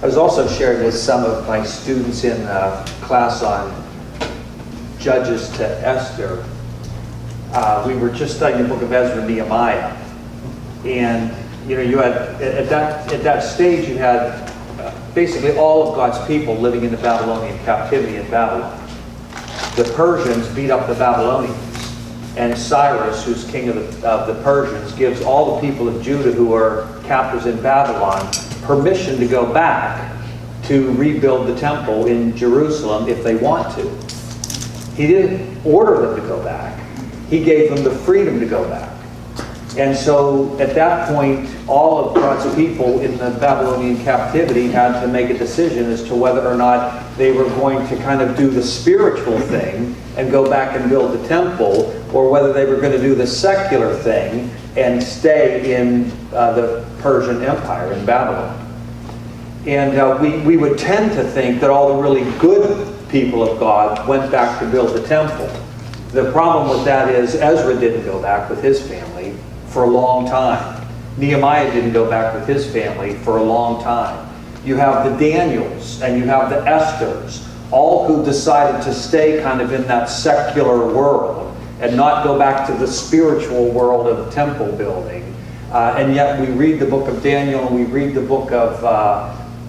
I was also sharing with some of my students in class on Judges to Esther. We were just studying the book of Ezra and Nehemiah, and you had at that stage you had basically all of God's people living in the Babylonian captivity in Babylon. The Persians beat up the Babylonians, and Cyrus, who's king of the Persians, gives all the people of Judah who are captives in Babylon permission to go back to rebuild the temple in Jerusalem if they want to. He didn't order them to go back. He gave them the freedom to go back. And so at that point, all of God's people in the Babylonian captivity had to make a decision as to whether or not they were going to kind of do the spiritual thing and go back and build the temple, or whether they were going to do the secular thing and stay in the Persian Empire in Babylon. And we would tend to think that all the really good people of God went back to build the temple. The problem with that is Ezra didn't go back with his family for a long time. Nehemiah didn't go back with his family for a long time. You have the Daniels and you have the Esthers, all who decided to stay kind of in that secular world and not go back to the spiritual world of temple building. And yet we read the book of Daniel and we read the book of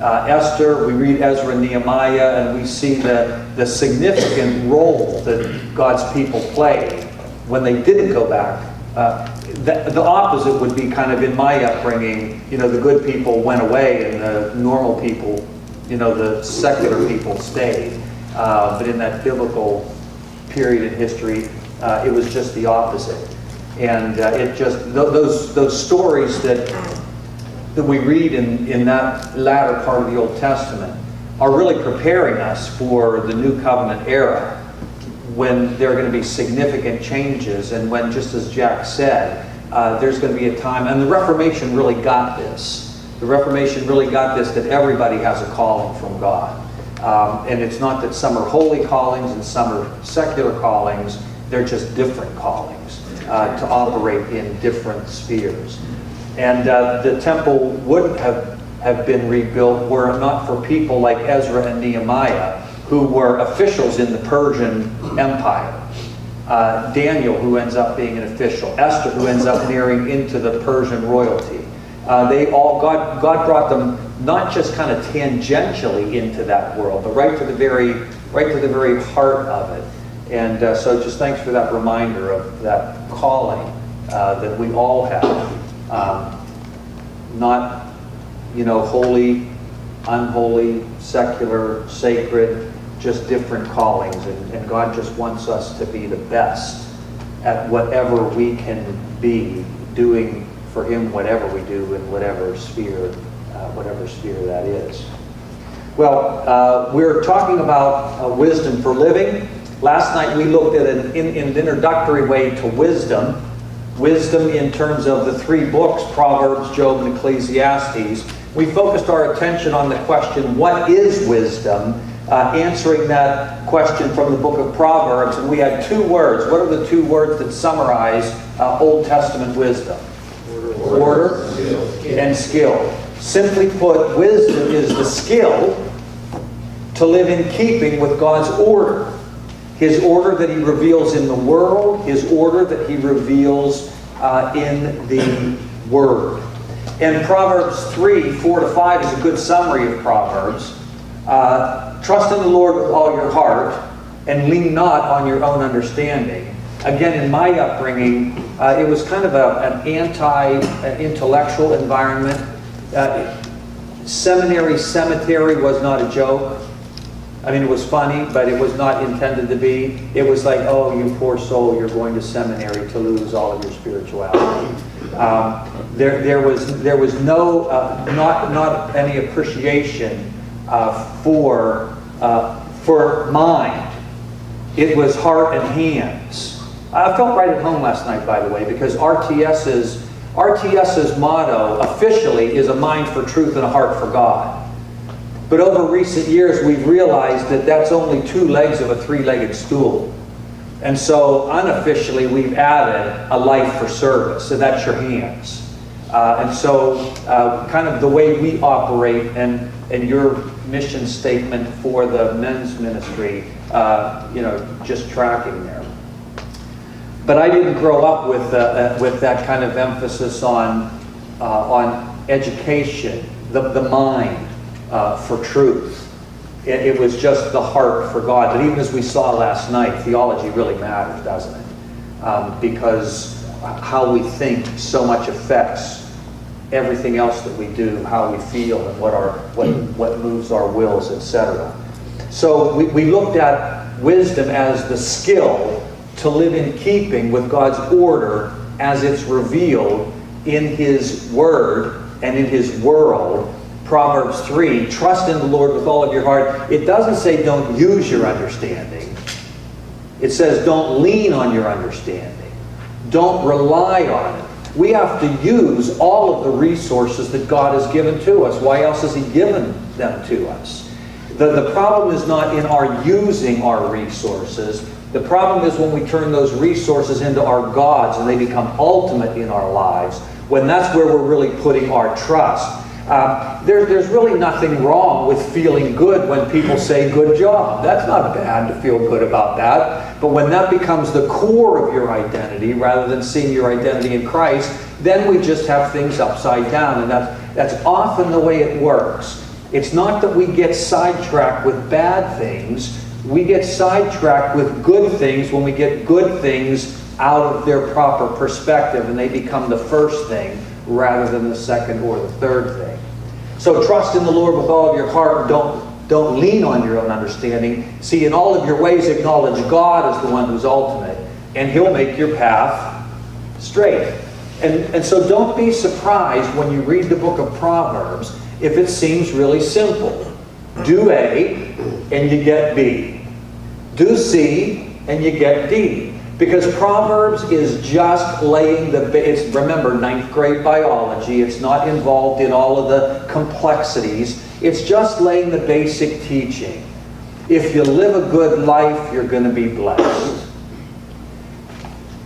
Esther, we read Ezra and Nehemiah, and we see the significant role that God's people played when they didn't go back. The opposite would be kind of in my upbringing, the good people went away and the normal people, the secular people stayed. But in that biblical period in history, it was just the opposite. And it just, those stories that we read in that latter part of the Old Testament are really preparing us for the New Covenant era, when there are going to be significant changes, and when, just as Jack said, there's going to be a time, and the Reformation really got this. The Reformation really got this, that everybody has a calling from God. And it's not that some are holy callings and some are secular callings, they're just different callings to operate in different spheres. And the temple wouldn't have been rebuilt were it not for people like Ezra and Nehemiah, who were officials in the Persian Empire. Daniel, who ends up being an official. Esther, who ends up marrying into the Persian royalty. God brought them not just kind of tangentially into that world, but right to the very heart of it. And so just thanks for that reminder of that calling that we all have. Not, holy, unholy, secular, sacred, just different callings. And God just wants us to be the best at whatever we can be, doing for Him whatever we do in whatever sphere that is. Well, we're talking about wisdom for living. Last night we looked at an introductory way to wisdom. Wisdom in terms of the three books, Proverbs, Job, and Ecclesiastes. We focused our attention on the question, what is wisdom? Answering that question from the book of Proverbs, and we had two words. What are the two words that summarize Old Testament wisdom? Order and skill. Simply put, wisdom is the skill to live in keeping with God's order. His order that He reveals in the world, His order that He reveals in the Word. And Proverbs 3:4-5 is a good summary of Proverbs. Trust in the Lord with all your heart, and lean not on your own understanding. Again, in my upbringing, it was kind of an anti-intellectual environment. Cemetery was not a joke. I mean, it was funny, but it was not intended to be. It was like, oh, you poor soul, you're going to seminary to lose all of your spirituality. There was no, not any appreciation for mind. It was heart and hands. I felt right at home last night, by the way, because RTS's motto officially is a mind for truth and a heart for God. But over recent years, we've realized that that's only two legs of a three-legged stool. And so unofficially, we've added a life for service, so that's your hands. And so kind of the way we operate and your mission statement for the men's ministry, just tracking there. But I didn't grow up with that kind of emphasis on education, the mind for truth. It was just the heart for God. But even as we saw last night, theology really matters, doesn't it? Because how we think so much affects everything else that we do, how we feel, and what moves our wills, etc. So we looked at wisdom as the skill to live in keeping with God's order as it's revealed in His Word and in His world. Proverbs 3, trust in the Lord with all of your heart. It doesn't say don't use your understanding. It says don't lean on your understanding. Don't rely on it. We have to use all of the resources that God has given to us. Why else has He given them to us? The problem is not in our using our resources. The problem is when we turn those resources into our gods and they become ultimate in our lives, when that's where we're really putting our trust. There's really nothing wrong with feeling good when people say good job. That's not bad to feel good about that. But when that becomes the core of your identity rather than seeing your identity in Christ, then we just have things upside down. And that's often the way it works. It's not that we get sidetracked with bad things. We get sidetracked with good things when we get good things out of their proper perspective and they become the first thing rather than the second or the third thing. So trust in the Lord with all of your heart. Don't lean on your own understanding. See, in all of your ways acknowledge God as the one who's ultimate, and He'll make your path straight. And so don't be surprised when you read the book of Proverbs if it seems really simple. Do A and you get B. Do C and you get D. Because Proverbs is just laying it's, remember, 9th grade biology. It's not involved in all of the complexities. It's just laying the basic teaching. If you live a good life, you're going to be blessed.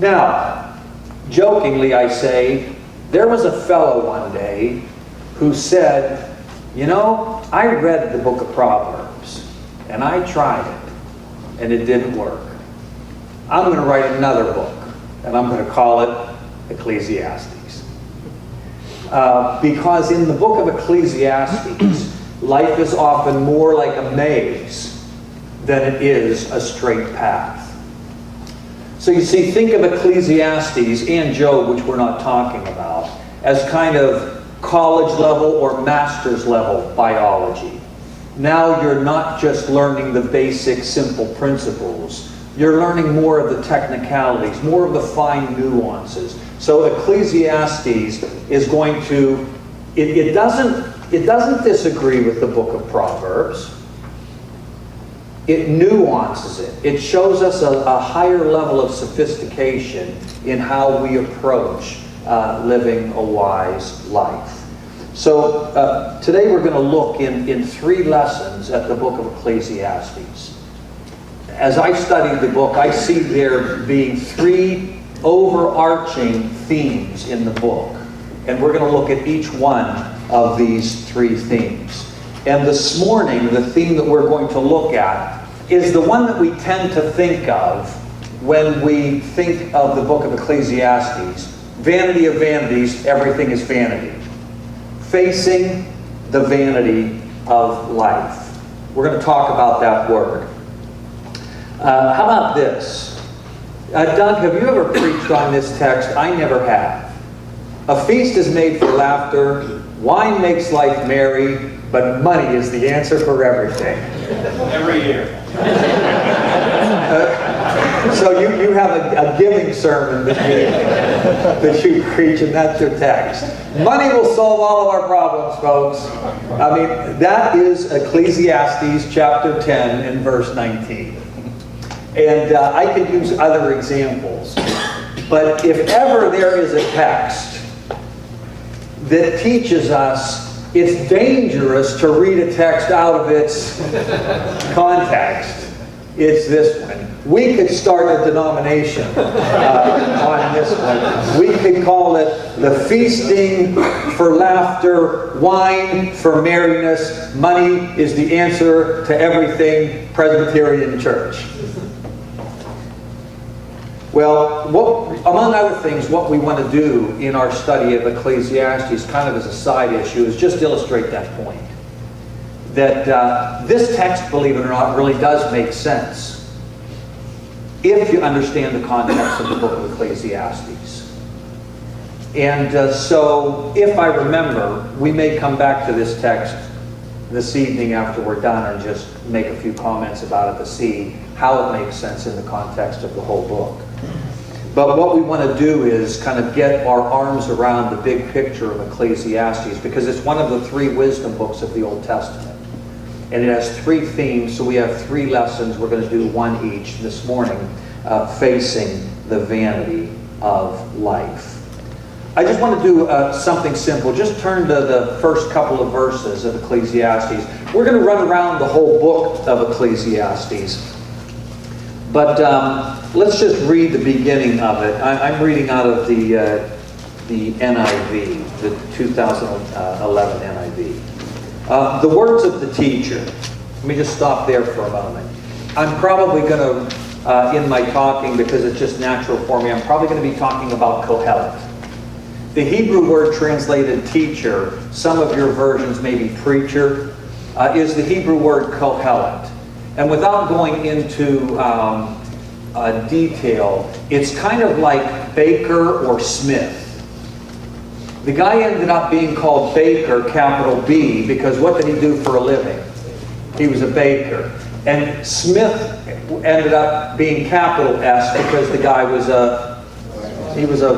Now, jokingly I say, there was a fellow one day who said, I read the book of Proverbs, and I tried it, and it didn't work. I'm going to write another book, and I'm going to call it Ecclesiastes. Because in the book of Ecclesiastes, life is often more like a maze than it is a straight path. So you see, think of Ecclesiastes and Job, which we're not talking about, as kind of college level or master's level biology. Now you're not just learning the basic simple principles. You're learning more of the technicalities, more of the fine nuances. So Ecclesiastes is going to, it doesn't disagree with the book of Proverbs. It nuances it. It shows us a higher level of sophistication in how we approach living a wise life. So today we're going to look in 3 lessons at the book of Ecclesiastes. As I studied the book, I see there being 3 overarching themes in the book. And we're going to look at each one of these 3 themes. And this morning, the theme that we're going to look at is the one that we tend to think of when we think of the book of Ecclesiastes. Vanity of vanities, everything is vanity. Facing the vanity of life. We're going to talk about that word. How about this? Doug, have you ever preached on this text? I never have. A feast is made for laughter, wine makes life merry, but money is the answer for everything. Every year. So you have a giving sermon that you preach, and that's your text. Money will solve all of our problems, folks. I mean, that is Ecclesiastes chapter 10 and verse 19. And I could use other examples. But if ever there is a text that teaches us it's dangerous to read a text out of its context, it's this one. We could start a denomination on this one. We could call it the feasting for laughter, wine for merriness, money is the answer to everything Presbyterian Church. Well, among other things, what we want to do in our study of Ecclesiastes, kind of as a side issue, is just illustrate that point. That this text, believe it or not, really does make sense if you understand the context of the book of Ecclesiastes. And so, if I remember, we may come back to this text this evening after we're done and just make a few comments about it to see how it makes sense in the context of the whole book. But what we want to do is kind of get our arms around the big picture of Ecclesiastes, because it's one of the 3 wisdom books of the Old Testament. And it has 3 themes, so we have 3 lessons. We're going to do one each this morning, facing the vanity of life. I just want to do something simple. Just turn to the first couple of verses of Ecclesiastes. We're going to run around the whole book of Ecclesiastes. But let's just read the beginning of it. I'm reading out of the NIV, the 2011 NIV. The words of the teacher. Let me just stop there for a moment. I'm probably going to, in my talking, because it's just natural for me, I'm probably going to be talking about Kohelet. The Hebrew word translated teacher, some of your versions may be preacher, is the Hebrew word Kohelet. And without going into detail, it's kind of like baker or smith. The guy ended up being called Baker, capital B, because what did he do for a living? He was a baker. And Smith ended up being capital S because the guy was a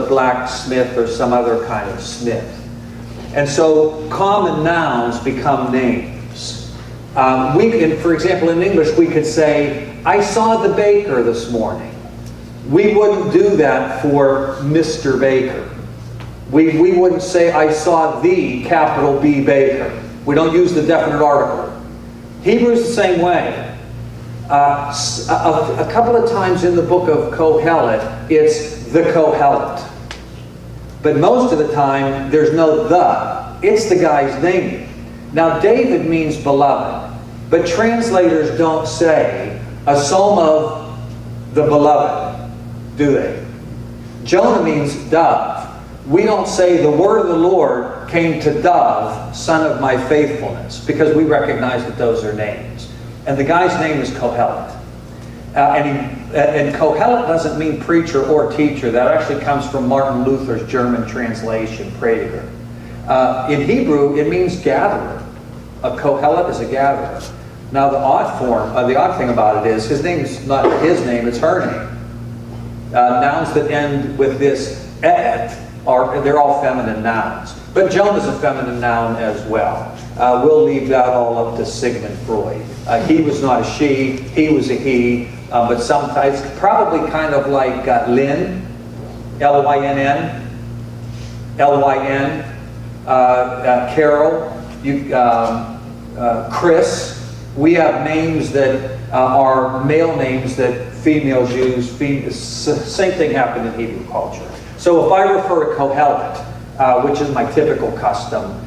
blacksmith or some other kind of smith. And so common nouns become names. For example, in English, we could say, I saw the baker this morning. We wouldn't do that for Mr. Baker. We wouldn't say, I saw the capital B baker. We don't use the definite article. Hebrew's the same way. A couple of times in the book of Kohelet, it's the Kohelet. But most of the time, there's no the. It's the guy's name. Now, David means beloved. But translators don't say, a psalm of the beloved, do they? Jonah means dove. We don't say the word of the Lord came to Dove, son of my faithfulness, because we recognize that those are names. And the guy's name is Kohelet. And Kohelet doesn't mean preacher or teacher. That actually comes from Martin Luther's German translation, Prediger. In Hebrew, it means gatherer. A Kohelet is a gatherer. Now the odd thing about it is, his name's not his name, it's her name. Nouns that end with this et, they're all feminine nouns. But Jonah's a feminine noun as well. We'll leave that all up to Sigmund Freud. He was not a she, he was a he, but sometimes probably kind of like Lynn, L-Y-N-N, L-Y-N, Carol, Chris. We have names that are male names that females use. Same thing happened in Hebrew culture. So if I refer to Kohelet, which is my typical custom,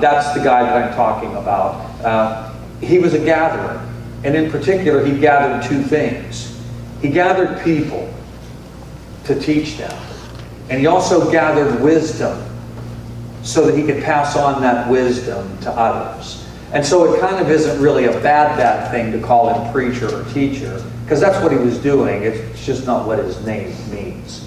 that's the guy that I'm talking about. He was a gatherer. And in particular, he gathered 2 things. He gathered people to teach them. And he also gathered wisdom so that he could pass on that wisdom to others. And so it kind of isn't really a bad thing to call him preacher or teacher, because that's what he was doing. It's just not what his name means.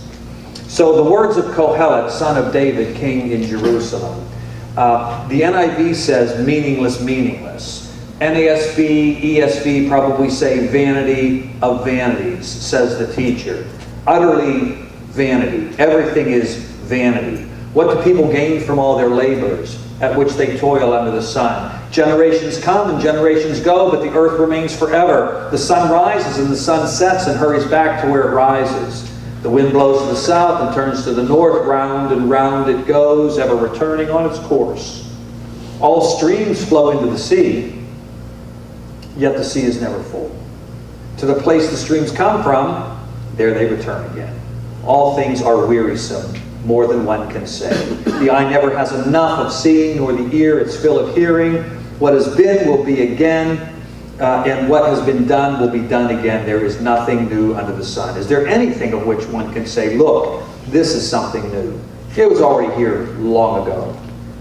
So the words of Kohelet, son of David, king in Jerusalem. The NIV says meaningless, meaningless. NASB, ESV probably say vanity of vanities, says the teacher. Utterly vanity. Everything is vanity. What do people gain from all their labors at which they toil under the sun? Generations come and generations go, but the earth remains forever. The sun rises and the sun sets and hurries back to where it rises. The wind blows to the south and turns to the north. Round and round it goes, ever returning on its course. All streams flow into the sea, yet the sea is never full. To the place the streams come from, there they return again. All things are wearisome, more than one can say. The eye never has enough of seeing, nor the ear its fill of hearing. What has been will be again, and what has been done will be done again. There is nothing new under the sun. Is there anything of which one can say, look, this is something new? It was already here long ago.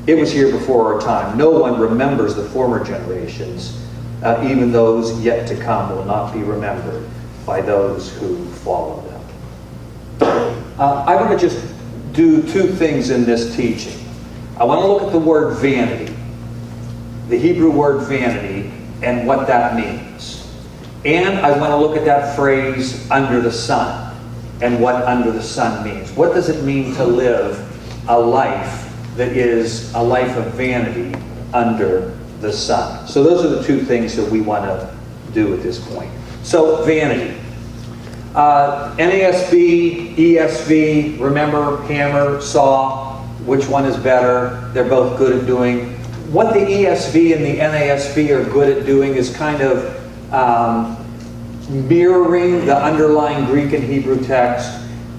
It was here before our time. No one remembers the former generations. Even those yet to come will not be remembered by those who follow them. I want to just do two things in this teaching. I want to look at the word vanity, the Hebrew word vanity, and what that means. And I want to look at that phrase, under the sun, and what under the sun means. What does it mean to live a life that is a life of vanity under the sun? So those are the two things that we want to do at this point. So vanity. NASB, ESV, remember, hammer, saw, which one is better? They're both good at doing. What the ESV and the NASB are good at doing is kind of mirroring the underlying Greek and Hebrew text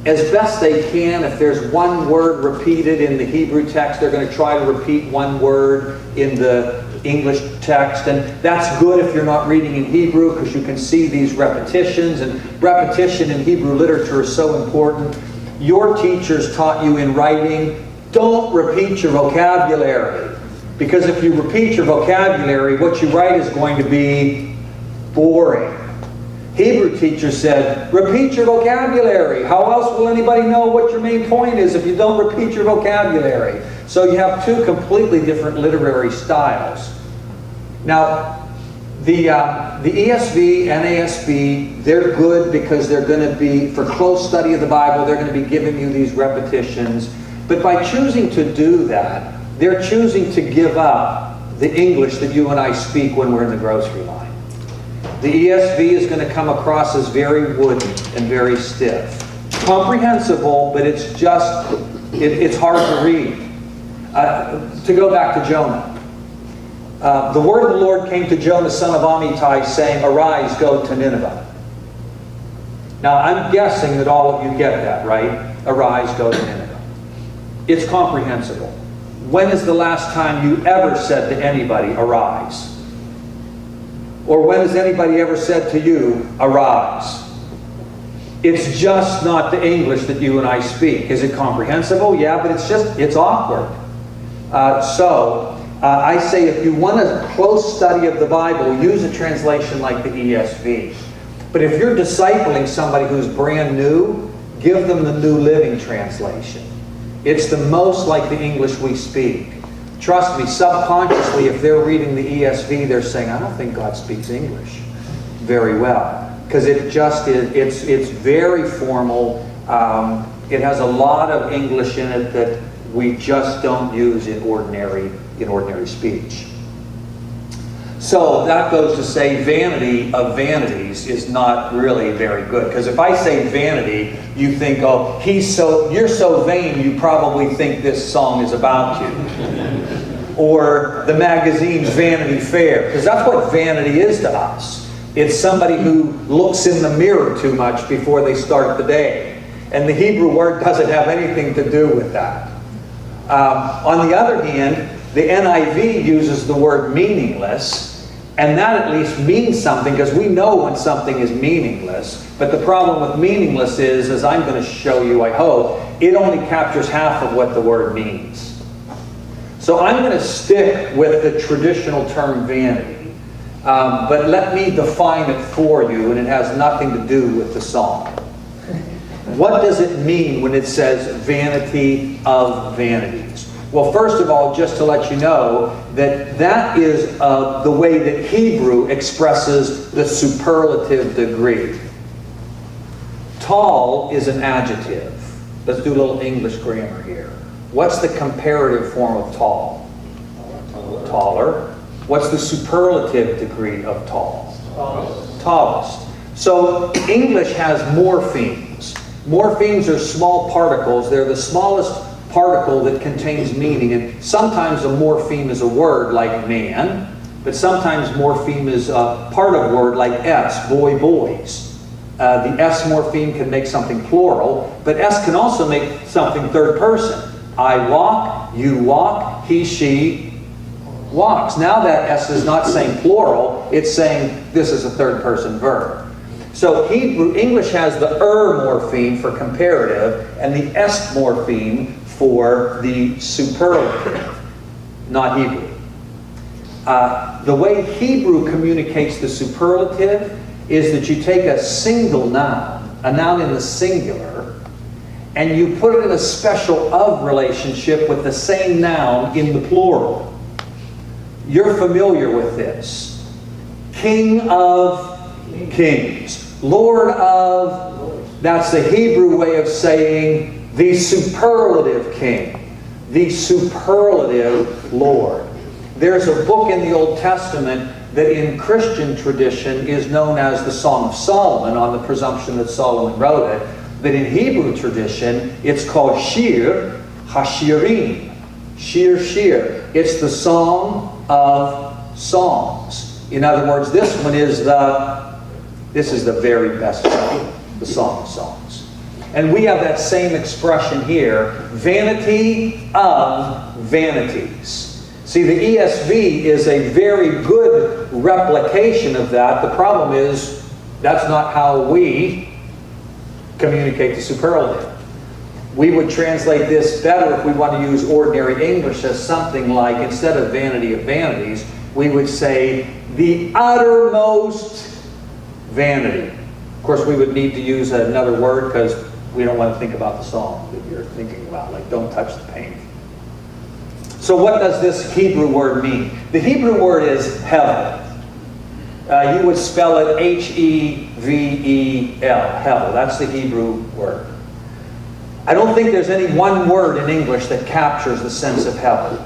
as best they can. If there's one word repeated in the Hebrew text, they're going to try to repeat one word in the English text. And that's good if you're not reading in Hebrew, because you can see these repetitions. And repetition in Hebrew literature is so important. Your teachers taught you in writing, don't repeat your vocabulary. Because if you repeat your vocabulary, what you write is going to be boring. Hebrew teacher said, repeat your vocabulary. How else will anybody know what your main point is if you don't repeat your vocabulary? So you have two completely different literary styles. Now, the ESV, NASB, they're good because they're going to be, for close study of the Bible, they're going to be giving you these repetitions. But by choosing to do that, they're choosing to give up the English that you and I speak when we're in the grocery line. The ESV is going to come across as very wooden and very stiff. Comprehensible, but it's just, it's hard to read. To go back to Jonah. The word of the Lord came to Jonah, son of Amittai, saying, arise, go to Nineveh. Now, I'm guessing that all of you get that, right? Arise, go to Nineveh. It's comprehensible. When is the last time you ever said to anybody, arise? Or when has anybody ever said to you, arise? It's just not the English that you and I speak. Is it comprehensible? Yeah, but it's awkward. I say if you want a close study of the Bible, use a translation like the ESV. But if you're discipling somebody who's brand new, give them the New Living Translation. It's the most like the English we speak. Trust me, subconsciously, if they're reading the ESV, they're saying, I don't think God speaks English very well. Because it just is, it's very formal. It has a lot of English in it that we just don't use in ordinary speech. So that goes to say vanity of vanities is not really very good. Because if I say vanity, you think, oh, you're so vain, you probably think this song is about you. Or the magazine's Vanity Fair. Because that's what vanity is to us. It's somebody who looks in the mirror too much before they start the day. And the Hebrew word doesn't have anything to do with that. On the other hand, the NIV uses the word meaningless, and that at least means something, because we know when something is meaningless. But the problem with meaningless is, as I'm going to show you, I hope, it only captures half of what the word means. So I'm going to stick with the traditional term vanity, but let me define it for you, and it has nothing to do with the song. What does it mean when it says vanity of vanities? Well, first of all, just to let you know that is the way that Hebrew expresses the superlative degree. Tall is an adjective. Let's do a little English grammar here. What's the comparative form of tall? Taller. What's the superlative degree of tall? Tallest. So English has morphemes. Morphemes are small particles. They're the smallest particle that contains meaning. And sometimes a morpheme is a word like man, but sometimes morpheme is part of a word, like S, boy, boys. The S morpheme can make something plural, but S can also make something third person. I walk, you walk, he, she walks. Now that S is not saying plural, it's saying this is a third person verb. So English has the morpheme for comparative and the est morpheme for the superlative, not Hebrew. The way Hebrew communicates the superlative is that you take a single noun, a noun in the singular, and you put it in a special of relationship with the same noun in the plural. You're familiar with this. King of kings. Lord of, that's the Hebrew way of saying the superlative king, the superlative Lord. There's a book in the Old Testament that in Christian tradition is known as the Song of Solomon, on the presumption that Solomon wrote it. But in Hebrew tradition, it's called Shir HaShirim. Shir, Shir. It's the Song of Songs. In other words, this is the very best one, the Song of Songs. And we have that same expression here, vanity of vanities. See, the ESV is a very good replication of that. The problem is, that's not how we communicate the superlative. We would translate this better if we want to use ordinary English as something like, instead of vanity of vanities, we would say, the uttermost vanity. Of course, we would need to use another word because we don't want to think about the song that you're thinking about, like don't touch the paint. So what does this Hebrew word mean? The Hebrew word is hevel. You would spell it H-E-V-E-L, hevel. That's the Hebrew word. I don't think there's any one word in English that captures the sense of hevel.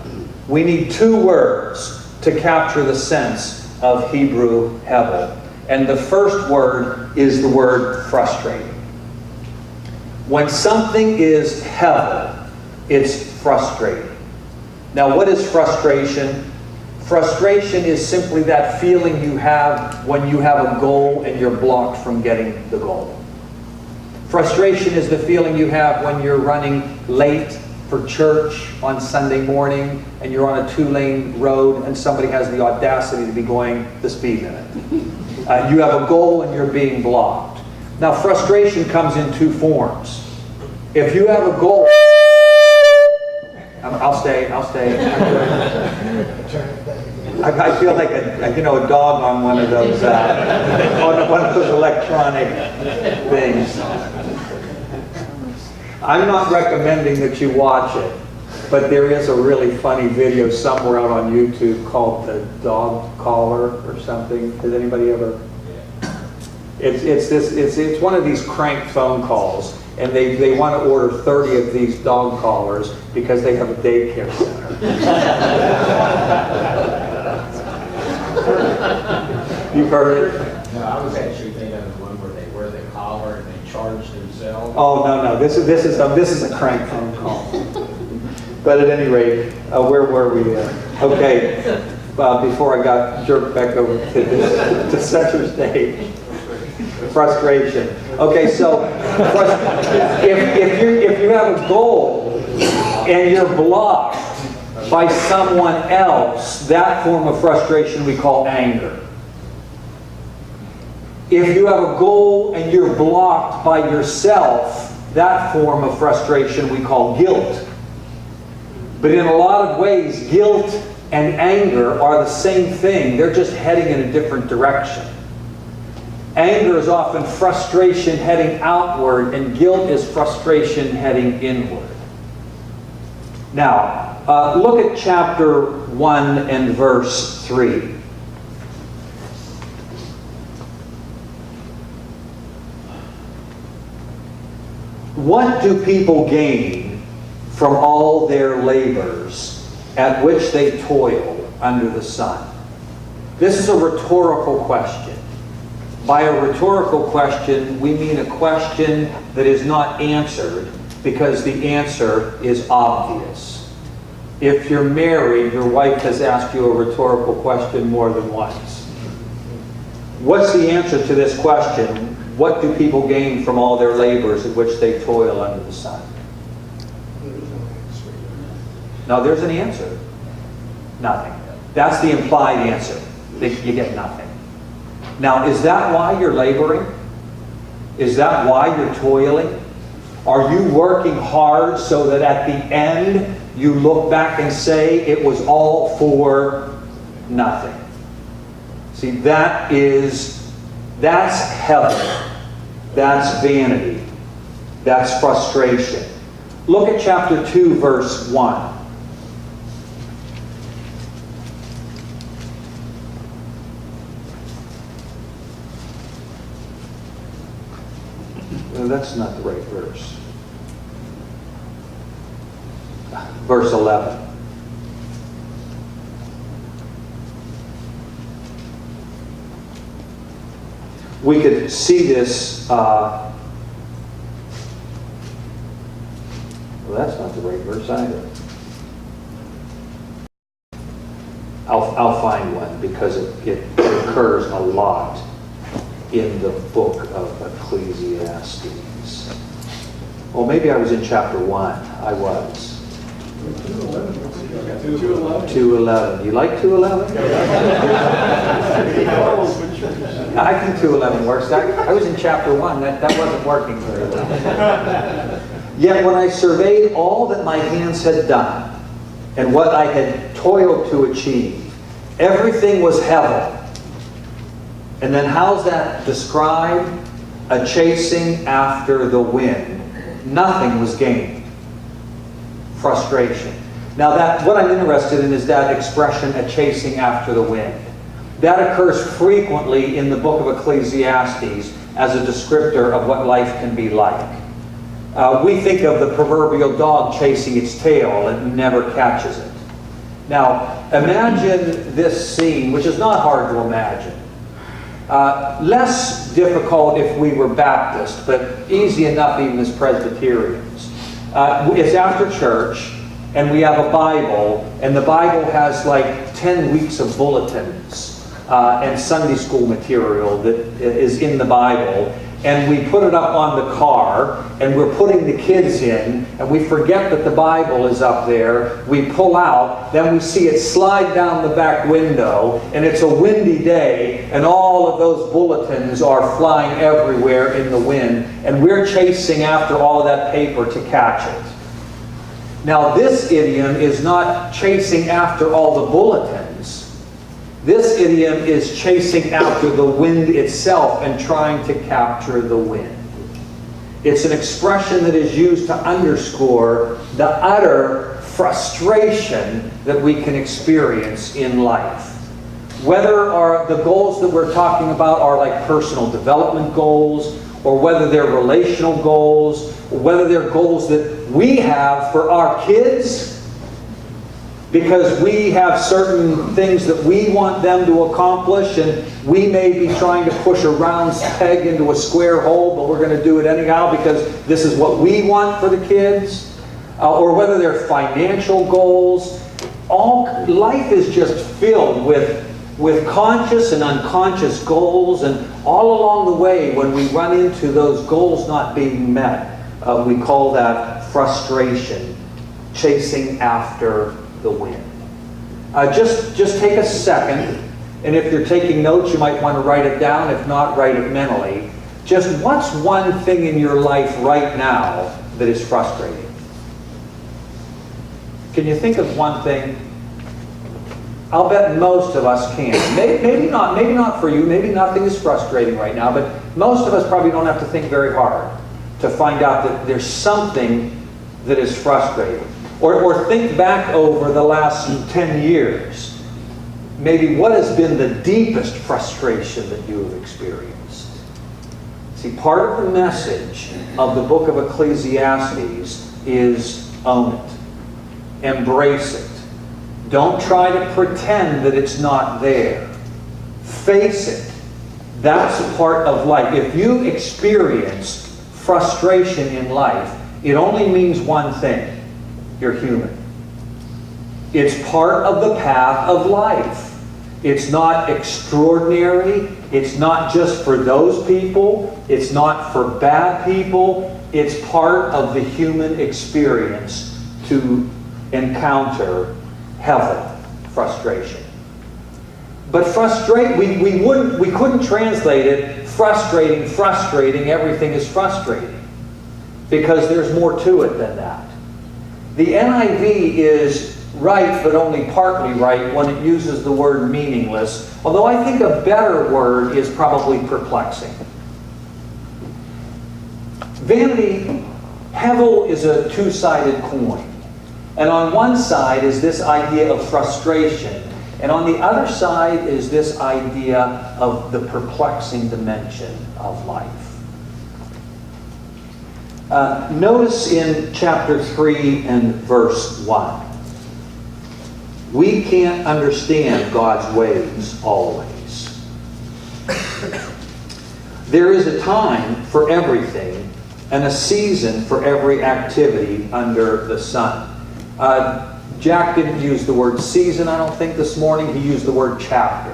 We need two words to capture the sense of Hebrew hevel. And the first word is the word frustrating. When something is hevel, it's frustrating. Now, what is frustration? Frustration is simply that feeling you have when you have a goal and you're blocked from getting the goal. Frustration is the feeling you have when you're running late for church on Sunday morning and you're on a 2-lane road and somebody has the audacity to be going the speed limit. You have a goal and you're being blocked. Now, frustration comes in two forms. If you have a goal... I'll stay. I feel like a dog on one of those electronic things. I'm not recommending that you watch it, but there is a really funny video somewhere out on YouTube called the dog collar or something. Has anybody ever? It's one of these crank phone calls. And they want to order 30 of these dog collars because they have a daycare center. You've heard it? No, I was actually thinking of one where they wear the collar and they charge themselves. Oh no! This is a crank phone call. But at any rate, where were we? Okay, before I got jerked back over to center stage. Frustration. Okay, so if you have a goal and you're blocked by someone else, that form of frustration we call anger. If you have a goal and you're blocked by yourself, that form of frustration we call guilt. But in a lot of ways, guilt and anger are the same thing. They're just heading in a different direction. Anger is often frustration heading outward, and guilt is frustration heading inward. Now, look at chapter 1 and verse 3. What do people gain from all their labors at which they toil under the sun? This is a rhetorical question. By a rhetorical question, we mean a question that is not answered because the answer is obvious. If you're married, your wife has asked you a rhetorical question more than once. What's the answer to this question? What do people gain from all their labors at which they toil under the sun? No, there's an answer. Nothing. That's the implied answer. That you get nothing. Now, is that why you're laboring? Is that why you're toiling? Are you working hard so that at the end you look back and say it was all for nothing? See, that's heaven. That's vanity. That's frustration. Look at chapter 2, verse 1. No, that's not the right verse. Verse 11. We could see this. Well, that's not the right verse either. I'll find one because it occurs a lot in the book of Ecclesiastes. Well, maybe I was in chapter 1. I was. 2:11. You like 2:11? I think 2:11 works. I was in chapter 1. That wasn't working very well. Yet when I surveyed all that my hands had done and what I had toiled to achieve, everything was hevel. And then how's that described? A chasing after the wind. Nothing was gained. Frustration. Now what I'm interested in is that expression, a chasing after the wind. That occurs frequently in the book of Ecclesiastes as a descriptor of what life can be like. We think of the proverbial dog chasing its tail and never catches it. Now, imagine this scene, which is not hard to imagine. Less difficult if we were Baptist, but easy enough even as Presbyterians. It's after church, and we have a Bible, and the Bible has like 10 weeks of bulletins and Sunday school material that is in the Bible. And we put it up on the car, and we're putting the kids in, and we forget that the Bible is up there. We pull out, then we see it slide down the back window, and it's a windy day, and all of those bulletins are flying everywhere in the wind, and we're chasing after all of that paper to catch it. Now, this idiom is not chasing after all the bulletins. This idiom is chasing after the wind itself and trying to capture the wind. It's an expression that is used to underscore the utter frustration that we can experience in life. Whether the goals that we're talking about are like personal development goals, or whether they're relational goals, or whether they're goals that we have for our kids, because we have certain things that we want them to accomplish, and we may be trying to push a round peg into a square hole, but we're going to do it anyhow because this is what we want for the kids, or whether they're financial goals. Life is just filled with conscious and unconscious goals, and all along the way, when we run into those goals not being met, we call that frustration, chasing after the wind. Just take a second, and if you're taking notes, you might want to write it down. If not, write it mentally. Just what's one thing in your life right now that is frustrating? Can you think of one thing? I'll bet most of us can. Maybe not for you. Maybe nothing is frustrating right now, but most of us probably don't have to think very hard to find out that there's something that is frustrating. Or think back over the last 10 years. Maybe what has been the deepest frustration that you have experienced? See, part of the message of the book of Ecclesiastes is own it. Embrace it. Don't try to pretend that it's not there. Face it. That's a part of life. If you experience frustration in life, it only means one thing. You're human. It's part of the path of life. It's not extraordinary. It's not just for those people. It's not for bad people. It's part of the human experience to encounter heaven, frustration. But we couldn't translate it frustrating, everything is frustrating. Because there's more to it than that. The NIV is right, but only partly right when it uses the word meaningless, although I think a better word is probably perplexing. Vanity, Hevel is a two-sided coin. And on one side is this idea of frustration, and on the other side is this idea of the perplexing dimension of life. Notice in chapter 3 and verse 1. We can't understand God's ways always. There is a time for everything and a season for every activity under the sun. Jack didn't use the word season, I don't think, this morning. He used the word chapter.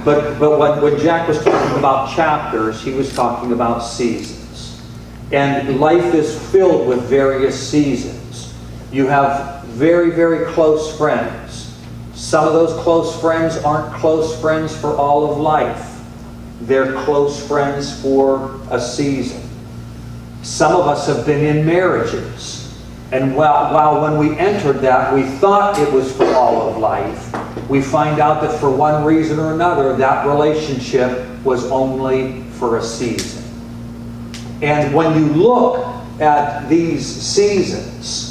But when Jack was talking about chapters, he was talking about seasons. And life is filled with various seasons. You have very, very close friends. Some of those close friends aren't close friends for all of life. They're close friends for a season. Some of us have been in marriages. And while when we entered that, we thought it was for all of life, we find out that for one reason or another, that relationship was only for a season. And when you look at these seasons,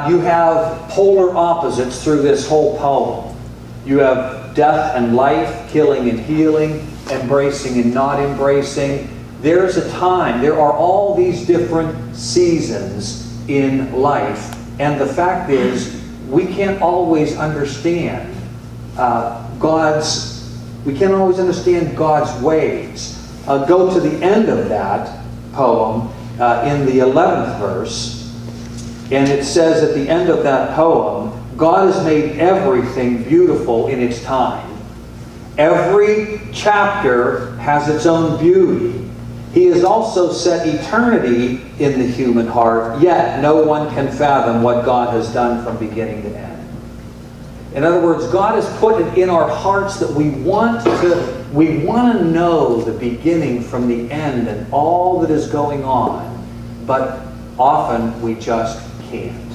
you have polar opposites through this whole poem. You have death and life, killing and healing, embracing and not embracing. There's a time, there are all these different seasons in life. And the fact is, we can't always understand God's ways. Go to the end of that poem in the 11th verse, and it says at the end of that poem, God has made everything beautiful in its time. Every chapter has its own beauty. He has also set eternity in the human heart, yet no one can fathom what God has done from beginning to end. In other words, God has put it in our hearts that we want to know the beginning from the end and all that is going on, but often we just can't.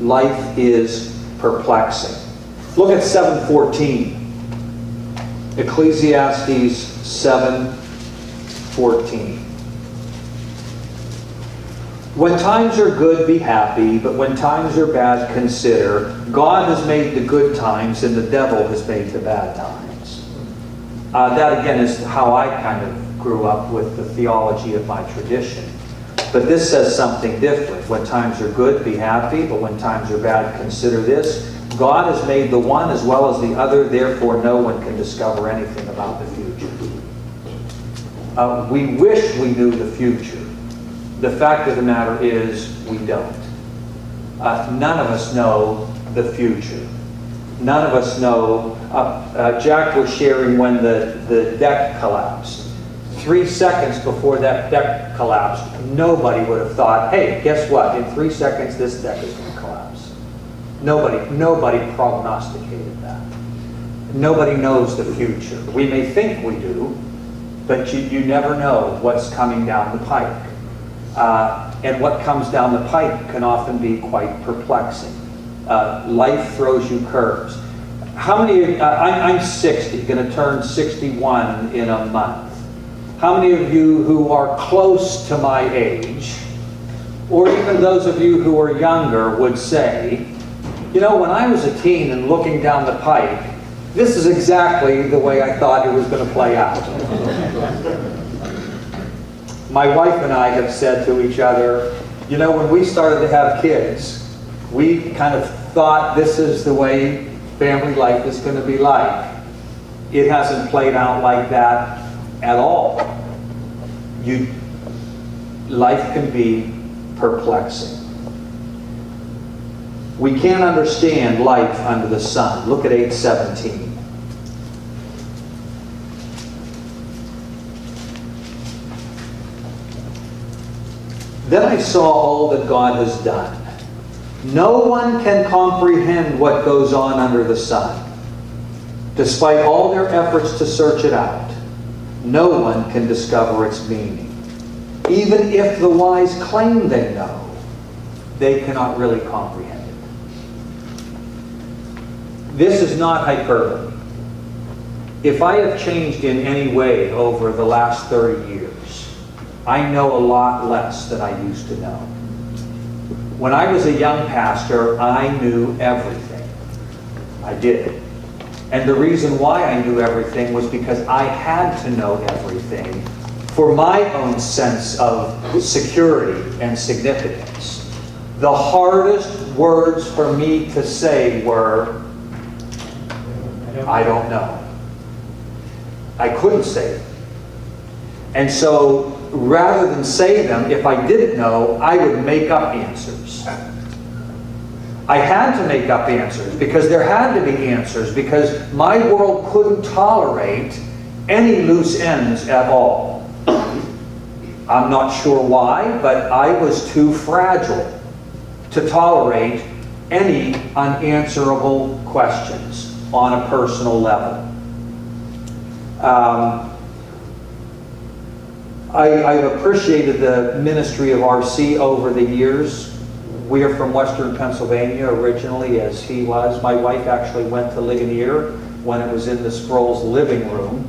Life is perplexing. Look at 7:14. Ecclesiastes 7:14. When times are good, be happy, but when times are bad, consider. God has made the good times, and the devil has made the bad times. That, again, is how I kind of grew up with the theology of my tradition. But this says something different. When times are good, be happy, but when times are bad, consider this. God has made the one as well as the other, therefore no one can discover anything about the future. We wish we knew the future. The fact of the matter is, we don't. None of us know the future. None of us know. Jack was sharing when the deck collapsed. 3 seconds before that deck collapsed, nobody would have thought, hey, guess what? In 3 seconds, this deck is going to collapse. Nobody prognosticated that. Nobody knows the future. We may think we do, but you never know what's coming down the pike. And what comes down the pike can often be quite perplexing. Life throws you curves. How many, I'm 60, going to turn 61 in a month. How many of you who are close to my age, or even those of you who are younger, would say, you know, when I was a teen and looking down the pike, this is exactly the way I thought it was going to play out. My wife and I have said to each other, you know, when we started to have kids, we kind of thought this is the way family life is going to be like. It hasn't played out like that at all. Life can be perplexing. We can't understand life under the sun. Look at 8:17. Then I saw all that God has done. No one can comprehend what goes on under the sun. Despite all their efforts to search it out, no one can discover its meaning. Even if the wise claim they know, they cannot really comprehend it. This is not hyperbole. If I have changed in any way over the last 30 years, I know a lot less than I used to know. When I was a young pastor, I knew everything. I did. And the reason why I knew everything was because I had to know everything for my own sense of security and significance. The hardest words for me to say were, I don't know. I couldn't say them. And so, rather than say them, if I didn't know, I would make up answers. I had to make up answers because there had to be answers, because my world couldn't tolerate any loose ends at all. I'm not sure why, but I was too fragile to tolerate any unanswerable questions on a personal level. I've appreciated the ministry of R.C. over the years. We are from Western Pennsylvania originally, as he was. My wife actually went to Ligonier when it was in the Sproul's living room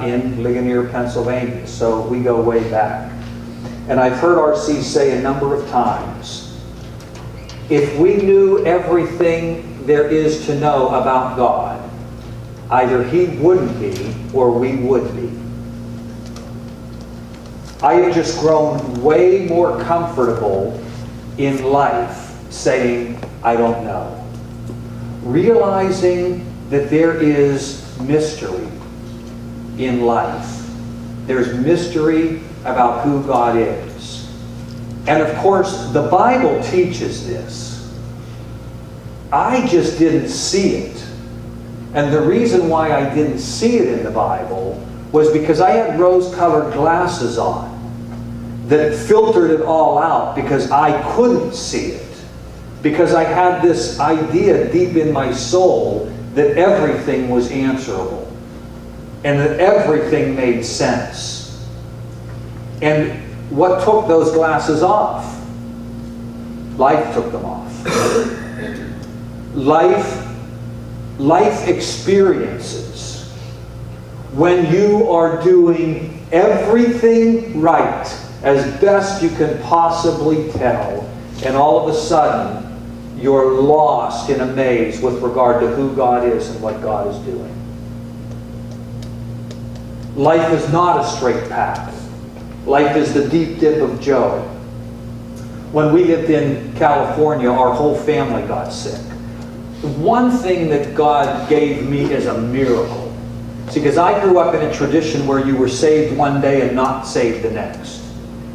in Ligonier, Pennsylvania. So we go way back. And I've heard R.C. say a number of times, if we knew everything there is to know about God, either he wouldn't be or we would be. I have just grown way more comfortable in life saying, I don't know. Realizing that there is mystery in life. There's mystery about who God is. And of course, the Bible teaches this. I just didn't see it. And the reason why I didn't see it in the Bible was because I had rose-colored glasses on that filtered it all out because I couldn't see it. Because I had this idea deep in my soul that everything was answerable and that everything made sense. And what took those glasses off? Life took them off. Life experiences. When you are doing everything right, as best you can possibly tell, and all of a sudden you're lost in a maze with regard to who God is and what God is doing. Life is not a straight path. Life is the deep dip of Job. When we lived in California, our whole family got sick. One thing that God gave me is a miracle. See, because I grew up in a tradition where you were saved one day and not saved the next.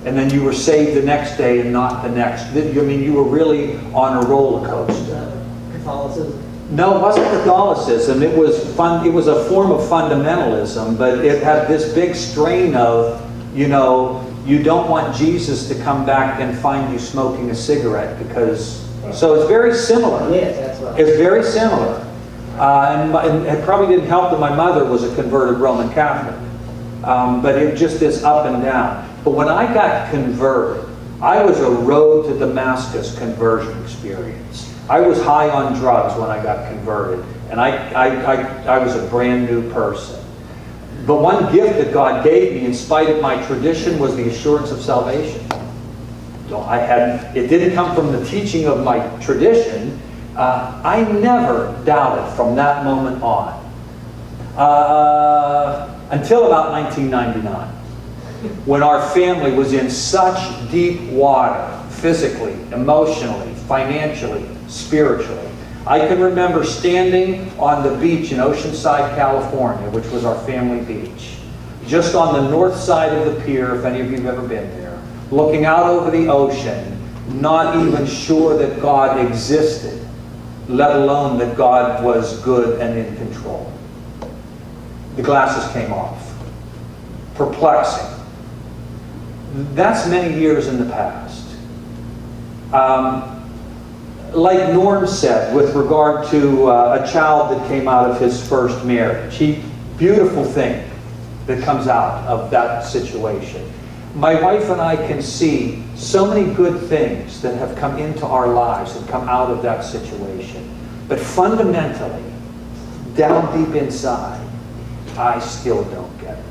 And then you were saved the next day and not the next. I mean, you were really on a roller coaster. Catholicism? No, it wasn't Catholicism. It was fun. It was a form of fundamentalism, but it had this big strain of, you know, you don't want Jesus to come back and find you smoking a cigarette because. So it's very similar. Yes, that's right. It's very similar. And it probably didn't help that my mother was a converted Roman Catholic. But it just is up and down. But when I got converted, I was a road to Damascus conversion experience. I was high on drugs when I got converted. And I was a brand new person. But one gift that God gave me in spite of my tradition was the assurance of salvation. So it didn't come from the teaching of my tradition. I never doubted from that moment on. Until about 1999, when our family was in such deep water, physically, emotionally, financially, spiritually. I can remember standing on the beach in Oceanside, California, which was our family beach, just on the north side of the pier, if any of you have ever been there, looking out over the ocean, not even sure that God existed, let alone that God was good and in control. The glasses came off. Perplexing. That's many years in the past. Like Norm said with regard to a child that came out of his first marriage. Beautiful thing that comes out of that situation. My wife and I can see so many good things that have come into our lives and come out of that situation. But fundamentally, down deep inside, I still don't get it.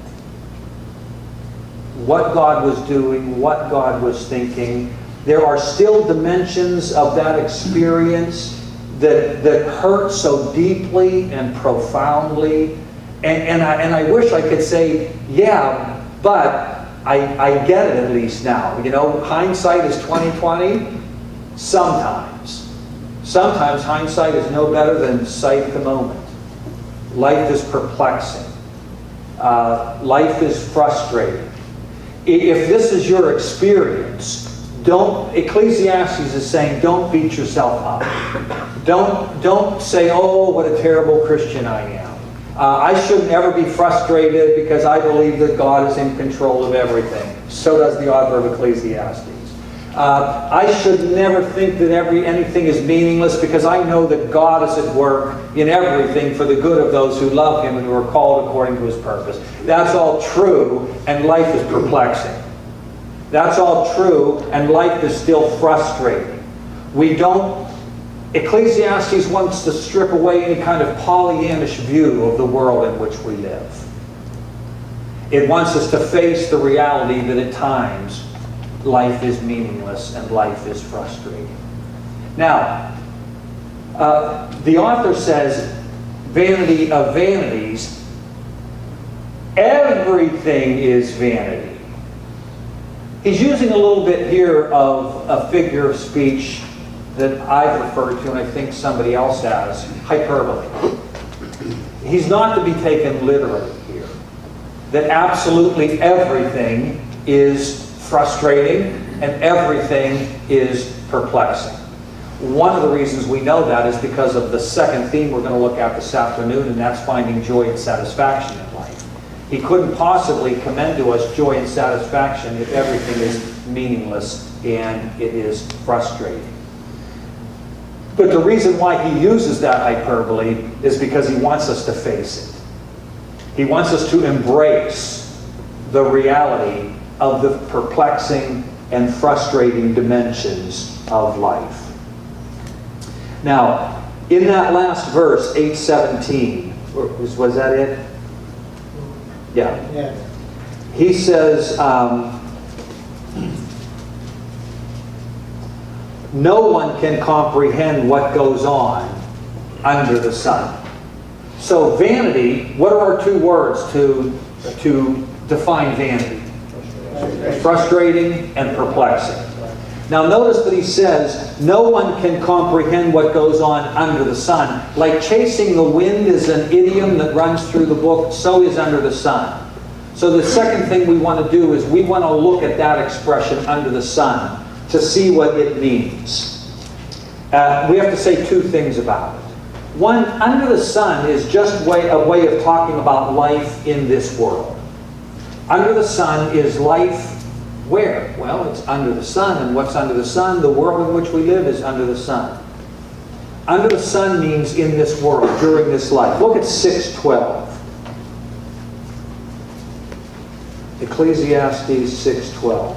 What God was doing, what God was thinking. There are still dimensions of that experience that hurt so deeply and profoundly. And I wish I could say, yeah, but I get it at least now. You know, hindsight is 20/20. Sometimes. Sometimes hindsight is no better than sight at the moment. Life is perplexing. Life is frustrating. If this is your experience, Ecclesiastes is saying, don't beat yourself up. Don't say, oh, what a terrible Christian I am. I shouldn't ever be frustrated because I believe that God is in control of everything. So does the author of Ecclesiastes. I should never think that anything is meaningless because I know that God is at work in everything for the good of those who love Him and who are called according to His purpose. That's all true, and life is perplexing. That's all true, and life is still frustrating. Ecclesiastes wants to strip away any kind of Pollyannish view of the world in which we live. It wants us to face the reality that at times life is meaningless and life is frustrating. Now, the author says, vanity of vanities, everything is vanity. He's using a little bit here of a figure of speech that I've referred to, and I think somebody else has, hyperbole. He's not to be taken literally here. That absolutely everything is frustrating and everything is perplexing. One of the reasons we know that is because of the second theme we're going to look at this afternoon, and that's finding joy and satisfaction in life. He couldn't possibly commend to us joy and satisfaction if everything is meaningless and it is frustrating. But the reason why he uses that hyperbole is because he wants us to face it. He wants us to embrace the reality of the perplexing and frustrating dimensions of life. Now, in that last verse, 8:17, was that it? Yeah. He says, no one can comprehend what goes on under the sun. So vanity, what are our two words to define vanity? Frustrating and perplexing. Now notice that he says, no one can comprehend what goes on under the sun. Like chasing the wind is an idiom that runs through the book, so is under the sun. So the second thing we want to do is we want to look at that expression, under the sun, to see what it means. We have to say two things about it. One, under the sun is just a way of talking about life in this world. Under the sun is life where? Well, it's under the sun. And what's under the sun? The world in which we live is under the sun. Under the sun means in this world, during this life. Look at 6:12. Ecclesiastes 6:12.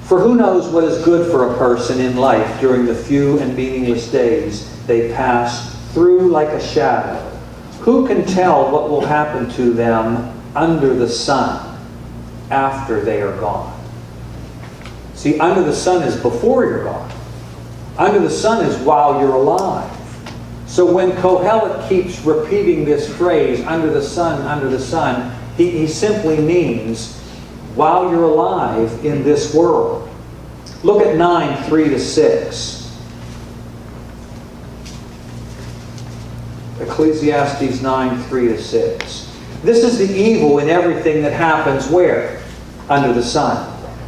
For who knows what is good for a person in life during the few and meaningless days they pass through like a shadow? Who can tell what will happen to them under the sun after they are gone? See, under the sun is before you're gone. Under the sun is while you're alive. So when Kohelet keeps repeating this phrase, under the sun, he simply means while you're alive in this world. Look at 9:3-6. Ecclesiastes 9:3-6. This is the evil in everything that happens where? Under the sun.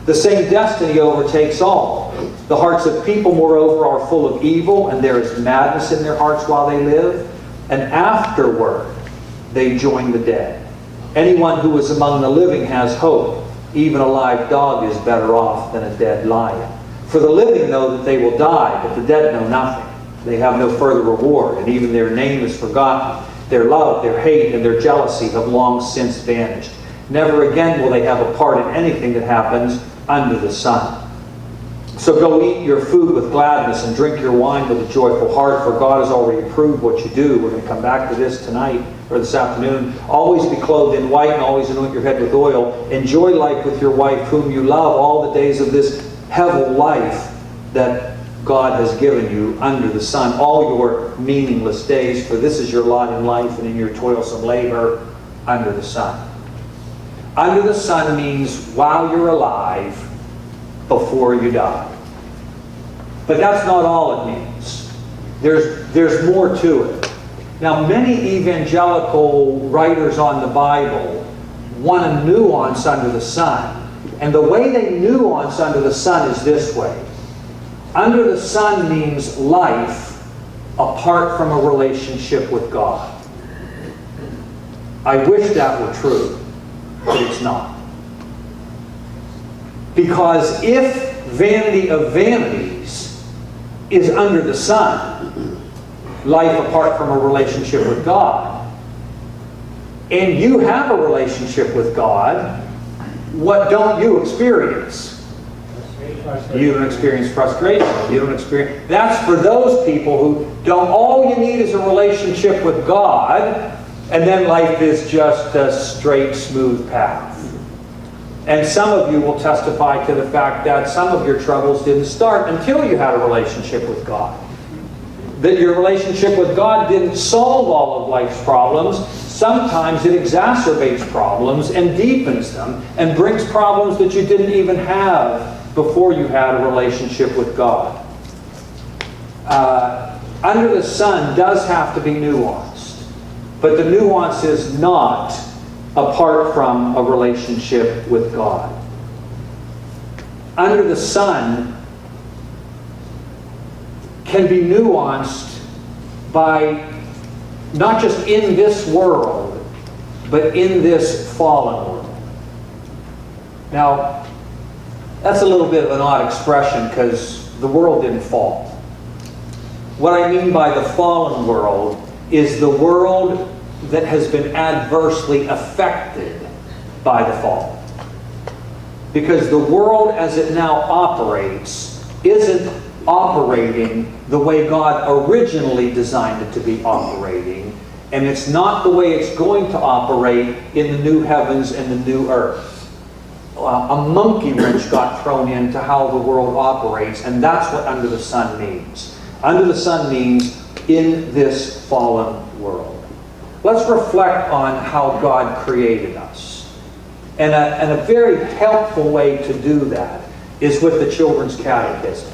The same destiny overtakes all. The hearts of people, moreover, are full of evil, and there is madness in their hearts while they live, and afterward they join the dead. Anyone who is among the living has hope. Even a live dog is better off than a dead lion. For the living know that they will die, but the dead know nothing. They have no further reward, and even their name is forgotten. Their love, their hate, and their jealousy have long since vanished. Never again will they have a part in anything that happens under the sun. So go eat your food with gladness and drink your wine with a joyful heart, for God has already approved what you do. We're going to come back to this tonight or this afternoon. Always be clothed in white and always anoint your head with oil. Enjoy life with your wife whom you love all the days of this heaven life that God has given you under the sun, all your meaningless days, for this is your lot in life and in your toilsome labor under the sun. Under the sun means while you're alive, before you die. But that's not all it means. There's more to it. Now, many evangelical writers on the Bible want a nuance under the sun. And the way they nuance under the sun is this way. Under the sun means life apart from a relationship with God. I wish that were true, but it's not. Because if vanity of vanities is under the sun, life apart from a relationship with God, and you have a relationship with God, what don't you experience? You don't experience frustration. You don't experience... That's for those people who don't... All you need is a relationship with God, and then life is just a straight, smooth path. And some of you will testify to the fact that some of your troubles didn't start until you had a relationship with God. That your relationship with God didn't solve all of life's problems. Sometimes it exacerbates problems and deepens them and brings problems that you didn't even have before you had a relationship with God. Under the sun does have to be nuanced, but the nuance is not apart from a relationship with God. Under the sun can be nuanced by not just in this world, but in this fallen world. Now, that's a little bit of an odd expression because the world didn't fall. What I mean by the fallen world is the world that has been adversely affected by the fall. Because the world as it now operates isn't operating the way God originally designed it to be operating, and it's not the way it's going to operate in the new heavens and the new earth. A monkey wrench got thrown into how the world operates, and that's what under the sun means. Under the sun means in this fallen world. Let's reflect on how God created us. And a very helpful way to do that is with the Children's Catechism.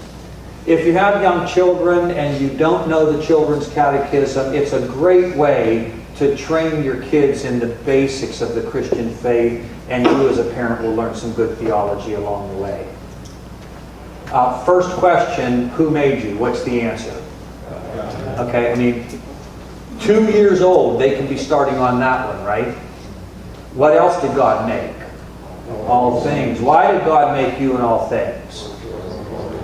If you have young children and you don't know the Children's Catechism, it's a great way to train your kids in the basics of the Christian faith, and you as a parent will learn some good theology along the way. First question, who made you? What's the answer? Okay, I mean, 2 years old, they can be starting on that one, right? What else did God make? All things. Why did God make you in all things?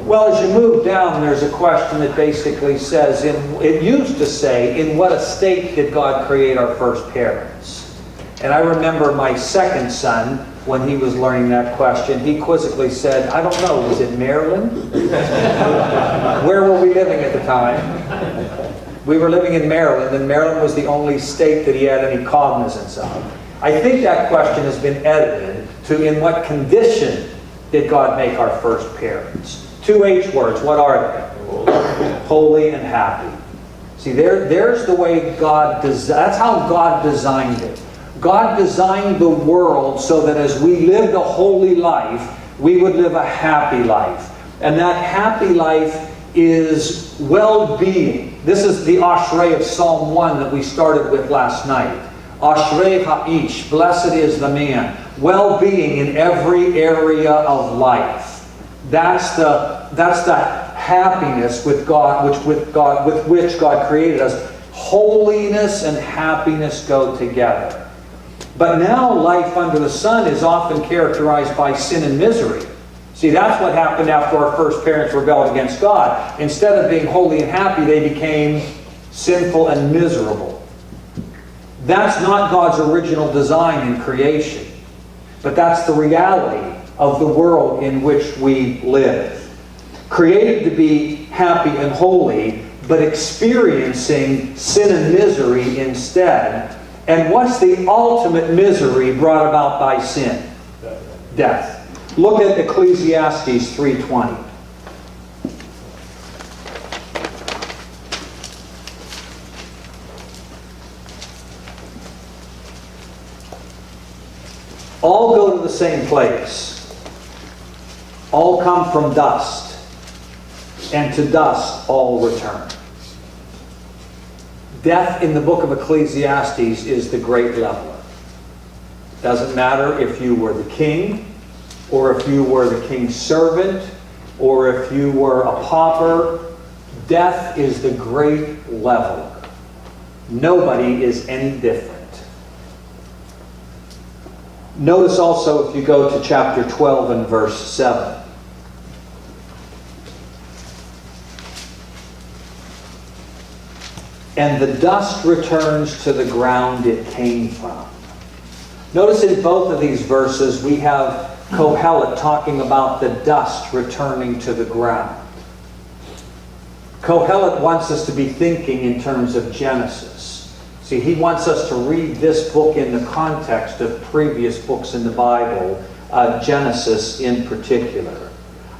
Well, as you move down, there's a question that basically says, it used to say, in what estate did God create our first parents? And I remember my second son, when he was learning that question, he quizzically said, I don't know, was it Maryland? Where were we living at the time? We were living in Maryland, and Maryland was the only state that he had any cognizance of. I think that question has been edited to, in what condition did God make our first parents? 2 H words, what are they? Holy and happy. See, there's the way God does. That's how God designed it. God designed the world so that as we lived a holy life, we would live a happy life. And that happy life is well-being. This is the ashrei of Psalm 1 that we started with last night. Ashrei ha'ish, blessed is the man. Well-being in every area of life. That's the happiness with God, with which God created us. Holiness and happiness go together. But now life under the sun is often characterized by sin and misery. See, that's what happened after our first parents rebelled against God. Instead of being holy and happy, they became sinful and miserable. That's not God's original design in creation. But that's the reality of the world in which we live. Created to be happy and holy, but experiencing sin and misery instead. And what's the ultimate misery brought about by sin? Death. Look at Ecclesiastes 3:20. All go to the same place. All come from dust, and to dust all return. Death in the book of Ecclesiastes is the great leveler. Doesn't matter if you were the king, or if you were the king's servant, or if you were a pauper. Death is the great leveler. Nobody is any different. Notice also if you go to chapter 12 and verse 7. And the dust returns to the ground it came from. Notice in both of these verses we have Kohelet talking about the dust returning to the ground. Kohelet wants us to be thinking in terms of Genesis. See, he wants us to read this book in the context of previous books in the Bible, Genesis in particular.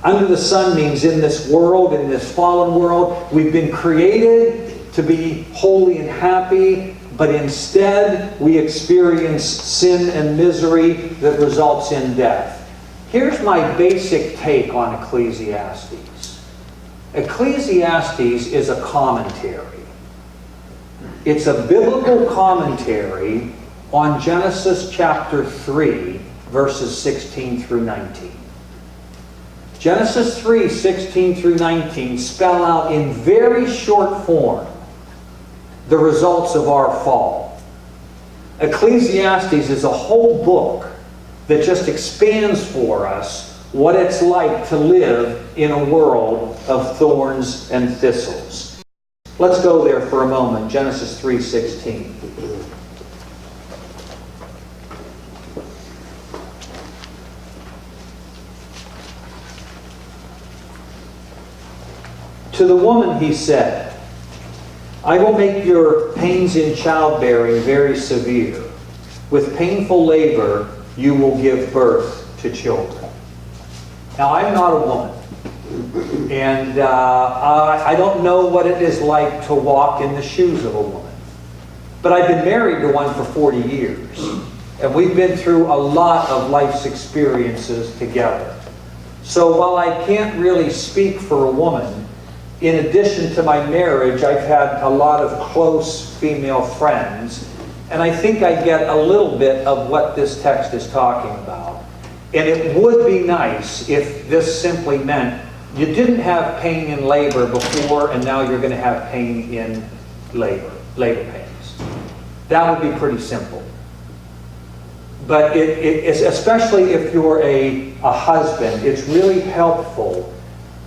Under the sun means in this world, in this fallen world, we've been created to be holy and happy, but instead we experience sin and misery that results in death. Here's my basic take on Ecclesiastes. Ecclesiastes is a commentary. It's a biblical commentary on Genesis chapter 3, verses 16 through 19. Genesis 3, 16 through 19 spell out in very short form the results of our fall. Ecclesiastes is a whole book that just expands for us what it's like to live in a world of thorns and thistles. Let's go there for a moment. Genesis 3:16. To the woman he said, I will make your pains in childbearing very severe. With painful labor you will give birth to children. Now, I'm not a woman. And I don't know what it is like to walk in the shoes of a woman. But I've been married to one for 40 years. And we've been through a lot of life's experiences together. So while I can't really speak for a woman, in addition to my marriage, I've had a lot of close female friends. And I think I get a little bit of what this text is talking about. And it would be nice if this simply meant you didn't have pain in labor before, and now you're going to have pain in labor pains. That would be pretty simple. But it's, especially if you're a husband, it's really helpful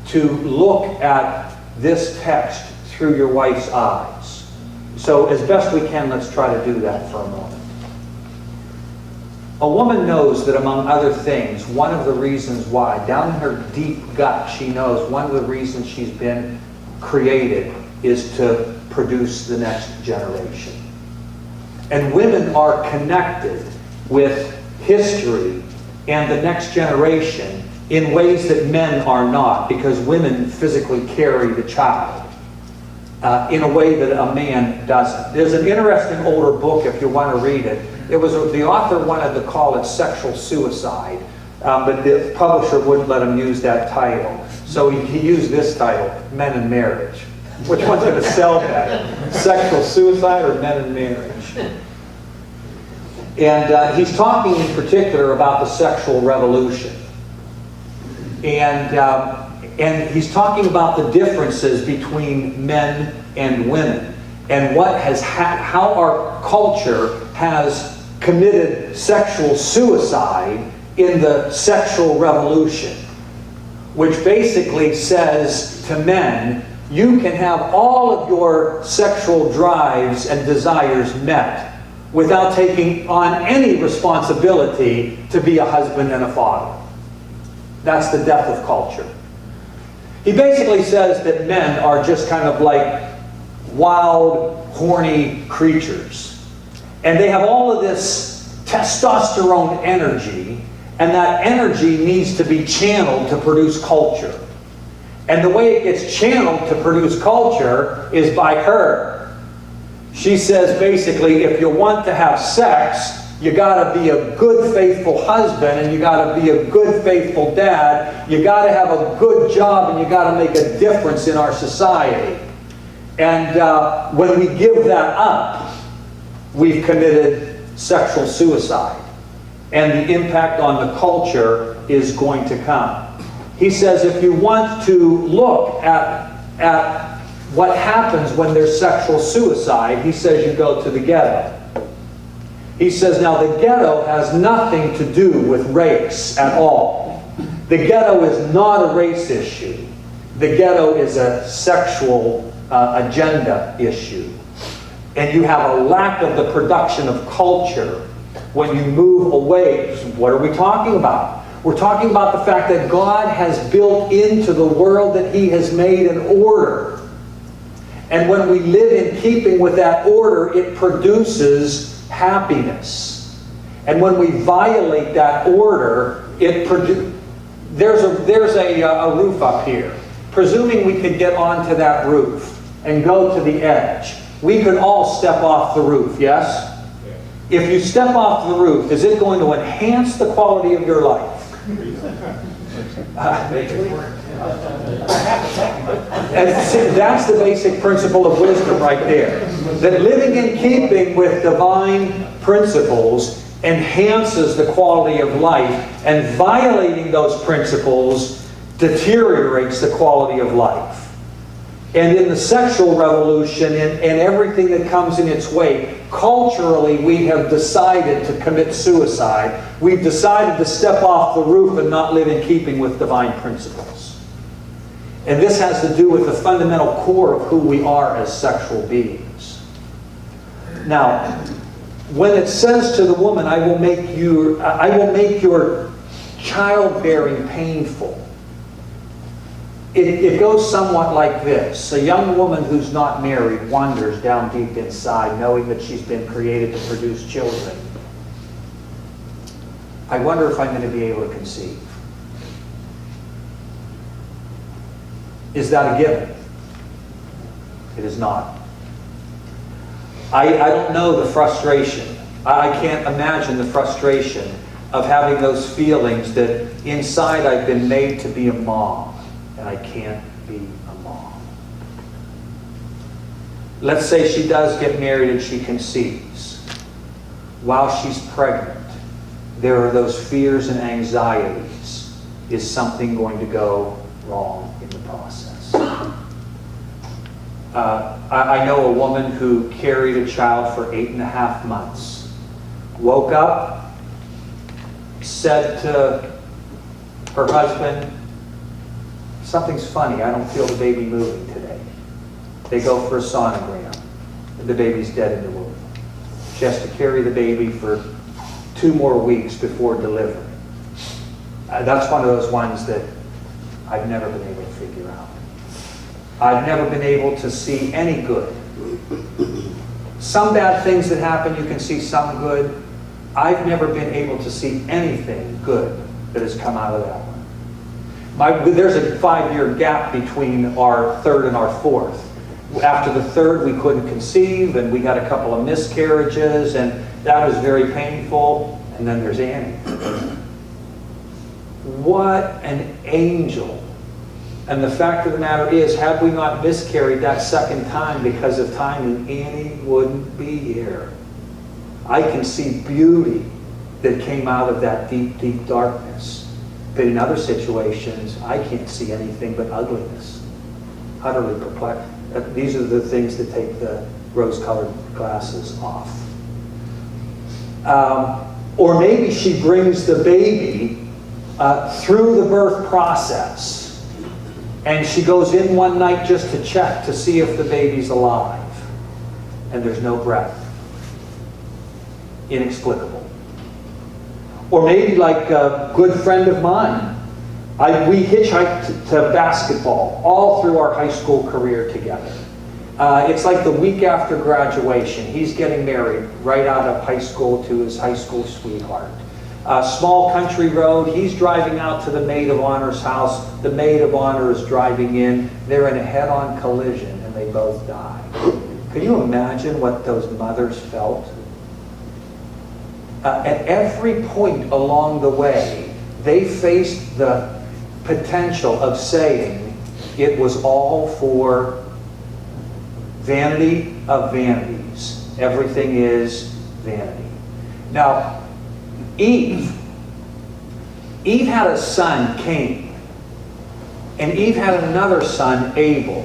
to look at this text through your wife's eyes. So as best we can, let's try to do that for a moment. A woman knows that among other things, one of the reasons why, down in her deep gut, she knows one of the reasons she's been created is to produce the next generation. And women are connected with history and the next generation in ways that men are not, because women physically carry the child in a way that a man doesn't. There's an interesting older book, if you want to read it. It was the author wanted to call it sexual suicide, but the publisher wouldn't let him use that title. So he used this title, Men and Marriage. Which one's going to sell better? Sexual suicide or Men and Marriage? And he's talking in particular about the sexual revolution. And he's talking about the differences between men and women, and how our culture has committed sexual suicide in the sexual revolution, which basically says to men, you can have all of your sexual drives and desires met without taking on any responsibility to be a husband and a father. That's the death of culture. He basically says that men are just kind of like wild, horny creatures. And they have all of this testosterone energy, and that energy needs to be channeled to produce culture. And the way it gets channeled to produce culture is by her. She says basically, if you want to have sex, you got to be a good, faithful husband, and you got to be a good, faithful dad. You got to have a good job, and you got to make a difference in our society. And when we give that up, we've committed sexual suicide. And the impact on the culture is going to come. He says if you want to look at what happens when there's sexual suicide, he says you go to the ghetto. He says, now the ghetto has nothing to do with race at all. The ghetto is not a race issue. The ghetto is a sexual agenda issue. And you have a lack of the production of culture when you move away. What are we talking about? We're talking about the fact that God has built into the world that He has made an order. And when we live in keeping with that order, it produces happiness. And when we violate that order, there's a roof up here. Presuming we could get onto that roof and go to the edge, we could all step off the roof, yes? If you step off the roof, is it going to enhance the quality of your life? And see, that's the basic principle of wisdom right there. That living in keeping with divine principles enhances the quality of life, and violating those principles deteriorates the quality of life. And in the sexual revolution and everything that comes in its way, culturally we have decided to commit suicide. We've decided to step off the roof and not live in keeping with divine principles. And this has to do with the fundamental core of who we are as sexual beings. Now, when it says to the woman, I will make your childbearing painful, it goes somewhat like this. A young woman who's not married wonders down deep inside, knowing that she's been created to produce children. I wonder if I'm going to be able to conceive. Is that a given? It is not. I don't know the frustration. I can't imagine the frustration of having those feelings that inside I've been made to be a mom, and I can't be a mom. Let's say she does get married and she conceives. While she's pregnant, there are those fears and anxieties. Is something going to go wrong in the process? I know a woman who carried a child for 8.5 months. Woke up, said to her husband, something's funny, I don't feel the baby moving today. They go for a sonogram. The baby's dead in the womb. She has to carry the baby for 2 more weeks before delivery. That's one of those ones that I've never been able to figure out. I've never been able to see any good. Some bad things that happen, you can see some good. I've never been able to see anything good that has come out of that one. There's a 5-year gap between our third and our fourth. After the third, we couldn't conceive, and we got a couple of miscarriages, and that was very painful. And then there's Annie. What an angel. And the fact of the matter is, had we not miscarried that second time because of time, then Annie wouldn't be here. I can see beauty that came out of that deep, deep darkness. But in other situations, I can't see anything but ugliness. Utterly perplexed. These are the things that take the rose-colored glasses off. Or maybe she brings the baby through the birth process, and she goes in one night just to check to see if the baby's alive, and there's no breath. Inexplicable. Or maybe like a good friend of mine, we hitchhiked to basketball all through our high school career together. It's like the week after graduation. He's getting married right out of high school to his high school sweetheart. Small country road. He's driving out to the maid of honor's house. The maid of honor is driving in. They're in a head-on collision and they both die. Can you imagine what those mothers felt? At every point along the way, they faced the potential of saying it was all for vanity of vanities. Everything is vanity. Now, Eve had a son, Cain. And Eve had another son, Abel.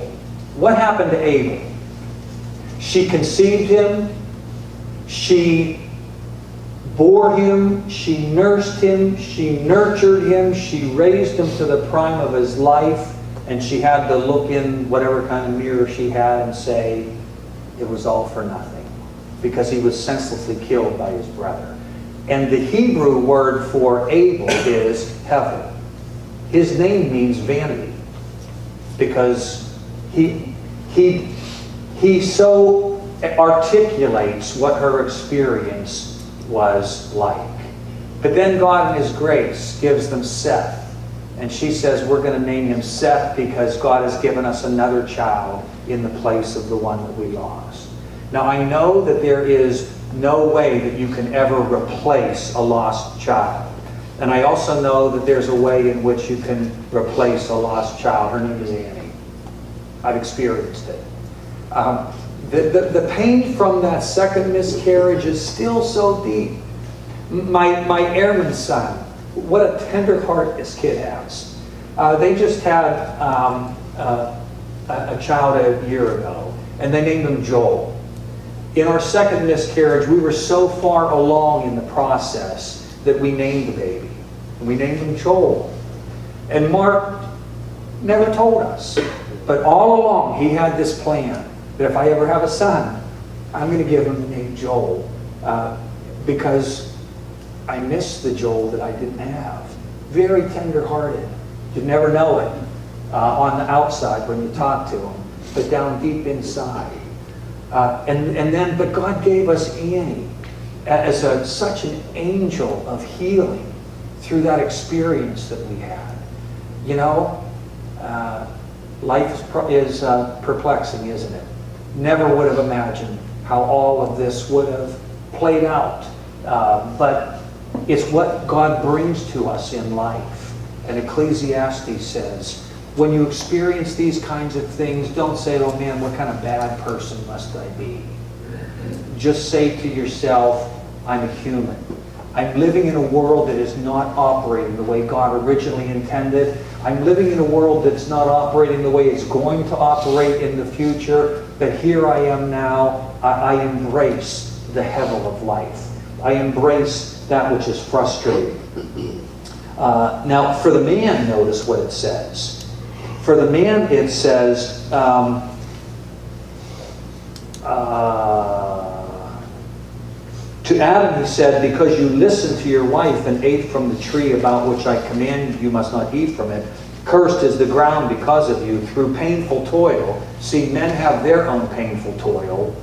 What happened to Abel? She conceived him. She bore him, she nursed him, she nurtured him, she raised him to the prime of his life, and she had to look in whatever kind of mirror she had and say, it was all for nothing, because he was senselessly killed by his brother. And the Hebrew word for Abel is hevel. His name means vanity, because he so articulates what her experience was like. But then God in His grace gives them Seth. And she says, we're going to name him Seth because God has given us another child in the place of the one that we lost. Now I know that there is no way that you can ever replace a lost child. And I also know that there's a way in which you can replace a lost child. Her name is Annie. I've experienced it. The pain from that second miscarriage is still so deep. My airman son, what a tender heart this kid has. They just had a child a year ago, and they named him Joel. In our second miscarriage, we were so far along in the process that we named the baby. And we named him Joel. And Mark never told us. But all along, he had this plan that if I ever have a son, I'm going to give him the name Joel. Because I miss the Joel that I didn't have. Very tender-hearted. You'd never know it on the outside when you talk to him, but down deep inside. But God gave us Annie as such an angel of healing through that experience that we had. You know, life is perplexing, isn't it? Never would have imagined how all of this would have played out. But it's what God brings to us in life. And Ecclesiastes says, when you experience these kinds of things, don't say, oh man, what kind of bad person must I be? Just say to yourself, I'm a human. I'm living in a world that is not operating the way God originally intended. I'm living in a world that's not operating the way it's going to operate in the future. But here I am now. I embrace the hevel of life. I embrace that which is frustrating. Now, for the man, notice what it says. For the man, it says, to Adam he said, because you listened to your wife and ate from the tree about which I commanded you must not eat from it, cursed is the ground because of you through painful toil. See, men have their own painful toil.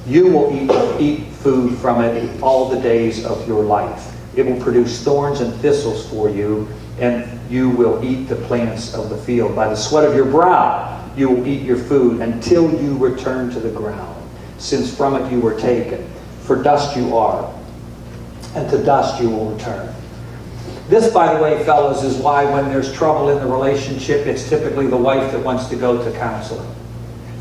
You will eat food from it all the days of your life. It will produce thorns and thistles for you, and you will eat the plants of the field. By the sweat of your brow you will eat your food until you return to the ground, since from it you were taken. For dust you are, and to dust you will return. This, by the way, fellows, is why when there's trouble in the relationship, it's typically the wife that wants to go to counseling.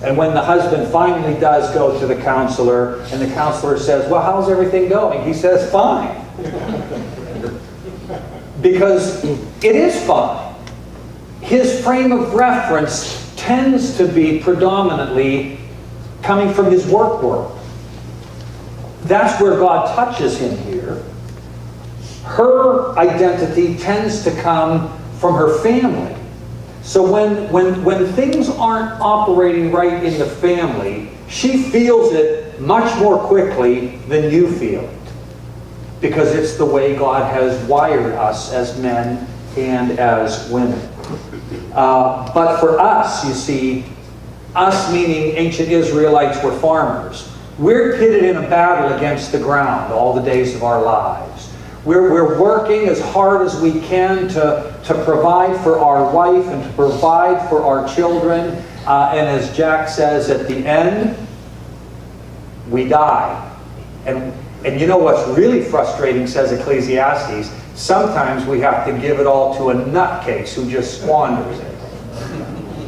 And when the husband finally does go to the counselor, and the counselor says, well, how's everything going? He says, fine. Because it is fine. His frame of reference tends to be predominantly coming from his work world. That's where God touches him here. Her identity tends to come from her family. So when things aren't operating right in the family, she feels it much more quickly than you feel it. Because it's the way God has wired us as men and as women. But for us, you see, us meaning ancient Israelites were farmers. We're pitted in a battle against the ground all the days of our lives. We're working as hard as we can to provide for our wife and to provide for our children. And as Jack says, at the end, we die. And you know what's really frustrating, says Ecclesiastes, sometimes we have to give it all to a nutcase who just squanders it.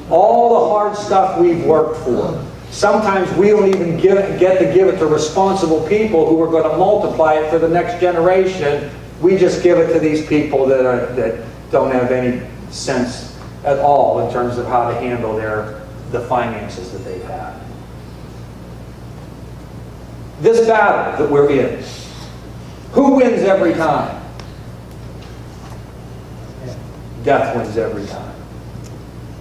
All the hard stuff we've worked for. Sometimes we don't even get to give it to responsible people who are going to multiply it for the next generation. We just give it to these people that don't have any sense at all in terms of how to handle the finances that they've had. This battle that we're in, who wins every time? Death wins every time.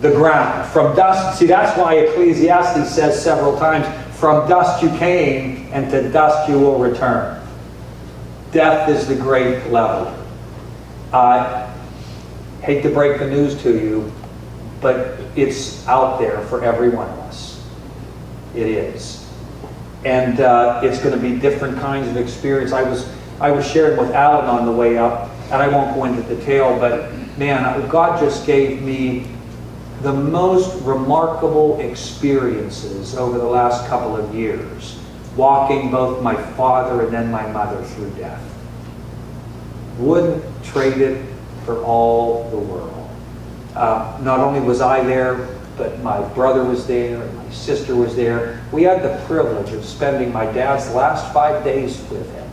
The ground. From dust. See, that's why Ecclesiastes says several times, from dust you came, and to dust you will return. Death is the great leveler. I hate to break the news to you, but it's out there for every one of us. It is. And it's going to be different kinds of experience. I was sharing with Alan on the way up, and I won't go into detail, but man, God just gave me the most remarkable experiences over the last couple of years, walking both my father and then my mother through death. Wouldn't trade it for all the world. Not only was I there, but my brother was there, and my sister was there. We had the privilege of spending my dad's last 5 days with him.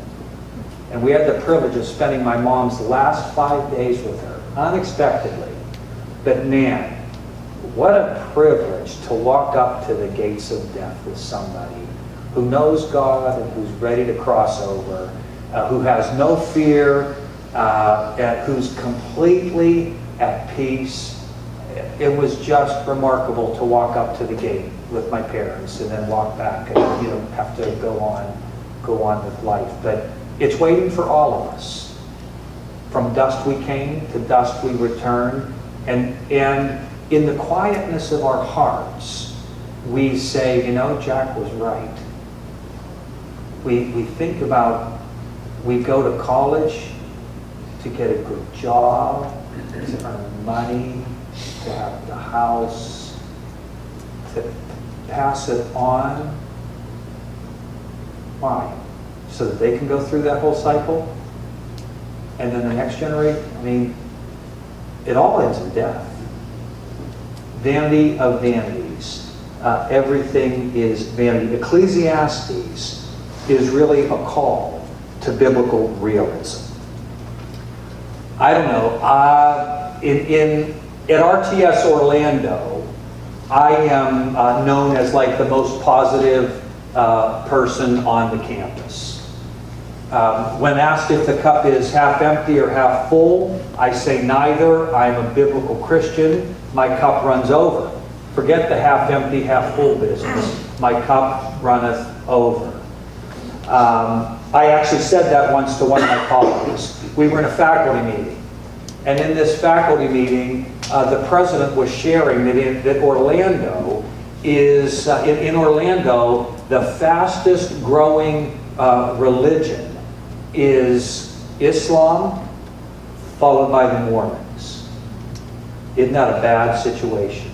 And we had the privilege of spending my mom's last 5 days with her, unexpectedly. But man, what a privilege to walk up to the gates of death with somebody who knows God and who's ready to cross over, who has no fear, who's completely at peace. It was just remarkable to walk up to the gate with my parents and then walk back and have to go on with life. But it's waiting for all of us. From dust we came, to dust we return, and in the quietness of our hearts, we say, Jack was right. We think about, we go to college to get a good job, to earn money, to have the house, to pass it on. Why? So that they can go through that whole cycle? And then the next generation? It all ends in death. Vanity of vanities. Everything is vanity. Ecclesiastes is really a call to biblical realism. I don't know. At RTS Orlando, I am known as like the most positive person on the campus. When asked if the cup is half empty or half full, I say neither. I'm a biblical Christian. My cup runs over. Forget the half empty, half full business. My cup runneth over. I actually said that once to one of my colleagues. We were in a faculty meeting. And in this faculty meeting, the president was sharing that Orlando is, in Orlando, the fastest growing religion is Islam, followed by the Mormons. Isn't that a bad situation?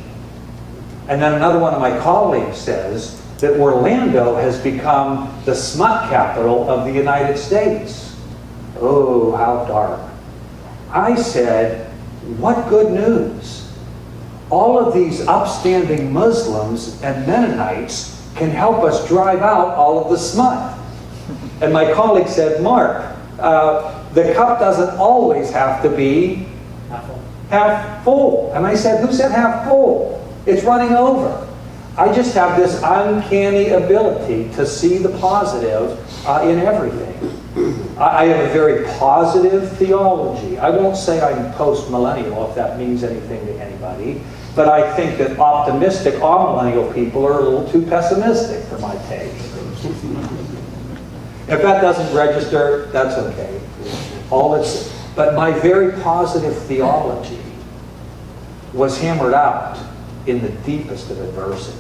And then another one of my colleagues says that Orlando has become the smut capital of the United States. Oh, how dark. I said, what good news? all of these upstanding Muslims and Mennonites can help us drive out all of the smut. And my colleague said, Mark, the cup doesn't always have to be half full. And I said, who said half full? It's running over. I just have this uncanny ability to see the positive in everything. I have a very positive theology. I won't say I'm post-millennial, if that means anything to anybody, but I think that optimistic amillennial people are a little too pessimistic for my taste. If that doesn't register, that's okay. But my very positive theology was hammered out in the deepest of adversity.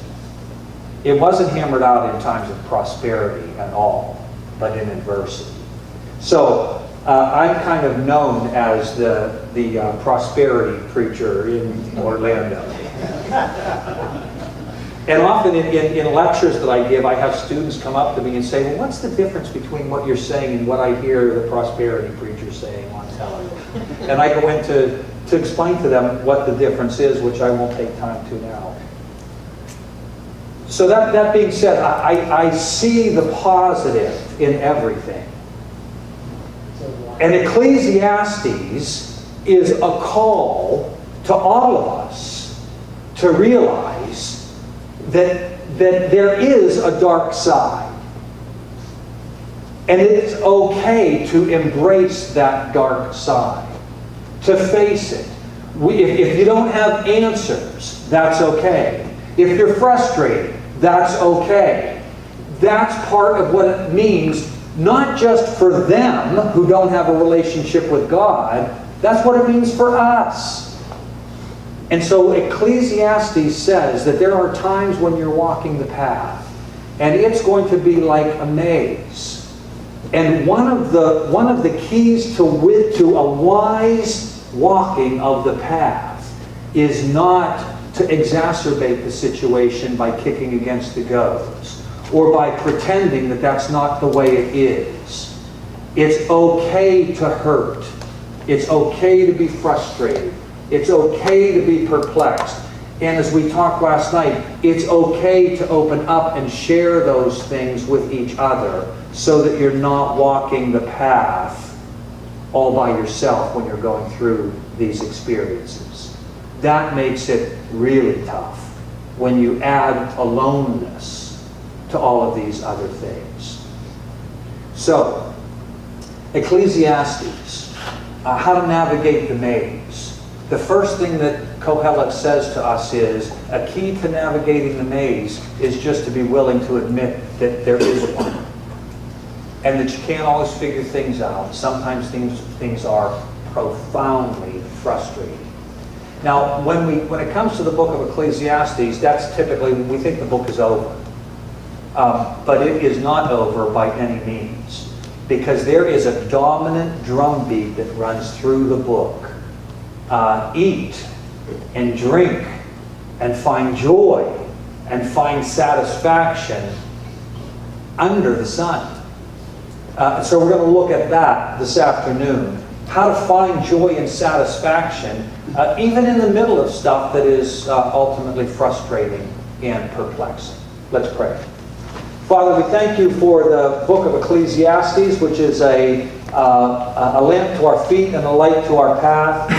It wasn't hammered out in times of prosperity at all, but in adversity. So I'm kind of known as the prosperity preacher in Orlando. And often in lectures that I give, I have students come up to me and say, well, what's the difference between what you're saying and what I hear the prosperity preacher saying on television? And I go into to explain to them what the difference is, which I won't take time to now. So that being said, I see the positive in everything. And Ecclesiastes is a call to all of us to realize that there is a dark side. And it's okay to embrace that dark side, to face it. If you don't have answers, that's okay. If you're frustrated, that's okay. That's part of what it means, not just for them who don't have a relationship with God, that's what it means for us. And so Ecclesiastes says that there are times when you're walking the path, and it's going to be like a maze. And one of the keys to a wise walking of the path is not to exacerbate the situation by kicking against the goads or by pretending that that's not the way it is. It's okay to hurt. It's okay to be frustrated. It's okay to be perplexed. And as we talked last night, it's okay to open up and share those things with each other so that you're not walking the path all by yourself when you're going through these experiences. That makes it really tough when you add aloneness to all of these other things. So, Ecclesiastes, how to navigate the maze. The first thing that Kohelet says to us is, a key to navigating the maze is just to be willing to admit that there is one. And that you can't always figure things out. Sometimes things are profoundly frustrating. Now, when it comes to the book of Ecclesiastes, that's typically when we think the book is over. But it is not over by any means, because there is a dominant drumbeat that runs through the book. Eat and drink and find joy and find satisfaction under the sun. So we're going to look at that this afternoon. How to find joy and satisfaction, even in the middle of stuff that is ultimately frustrating and perplexing. Let's pray. Father, we thank you for the book of Ecclesiastes, which is a lamp to our feet and a light to our path.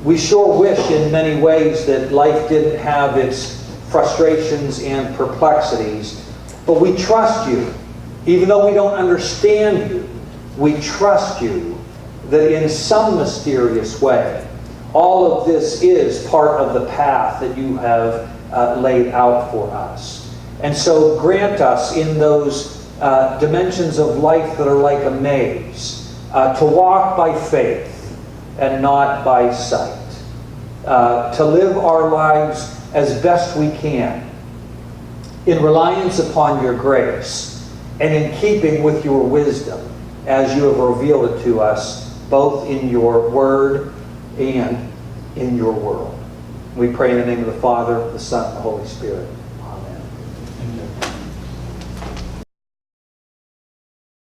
We sure wish in many ways that life didn't have its frustrations and perplexities, but we trust you. Even though we don't understand you, we trust you that in some mysterious way, all of this is part of the path that you have laid out for us. And so grant us in those dimensions of life that are like a maze, to walk by faith and not by sight, to live our lives as best we can in reliance upon your grace and in keeping with your wisdom as you have revealed it to us both in your word and in your world. We pray in the name of the Father, the Son, and the Holy Spirit.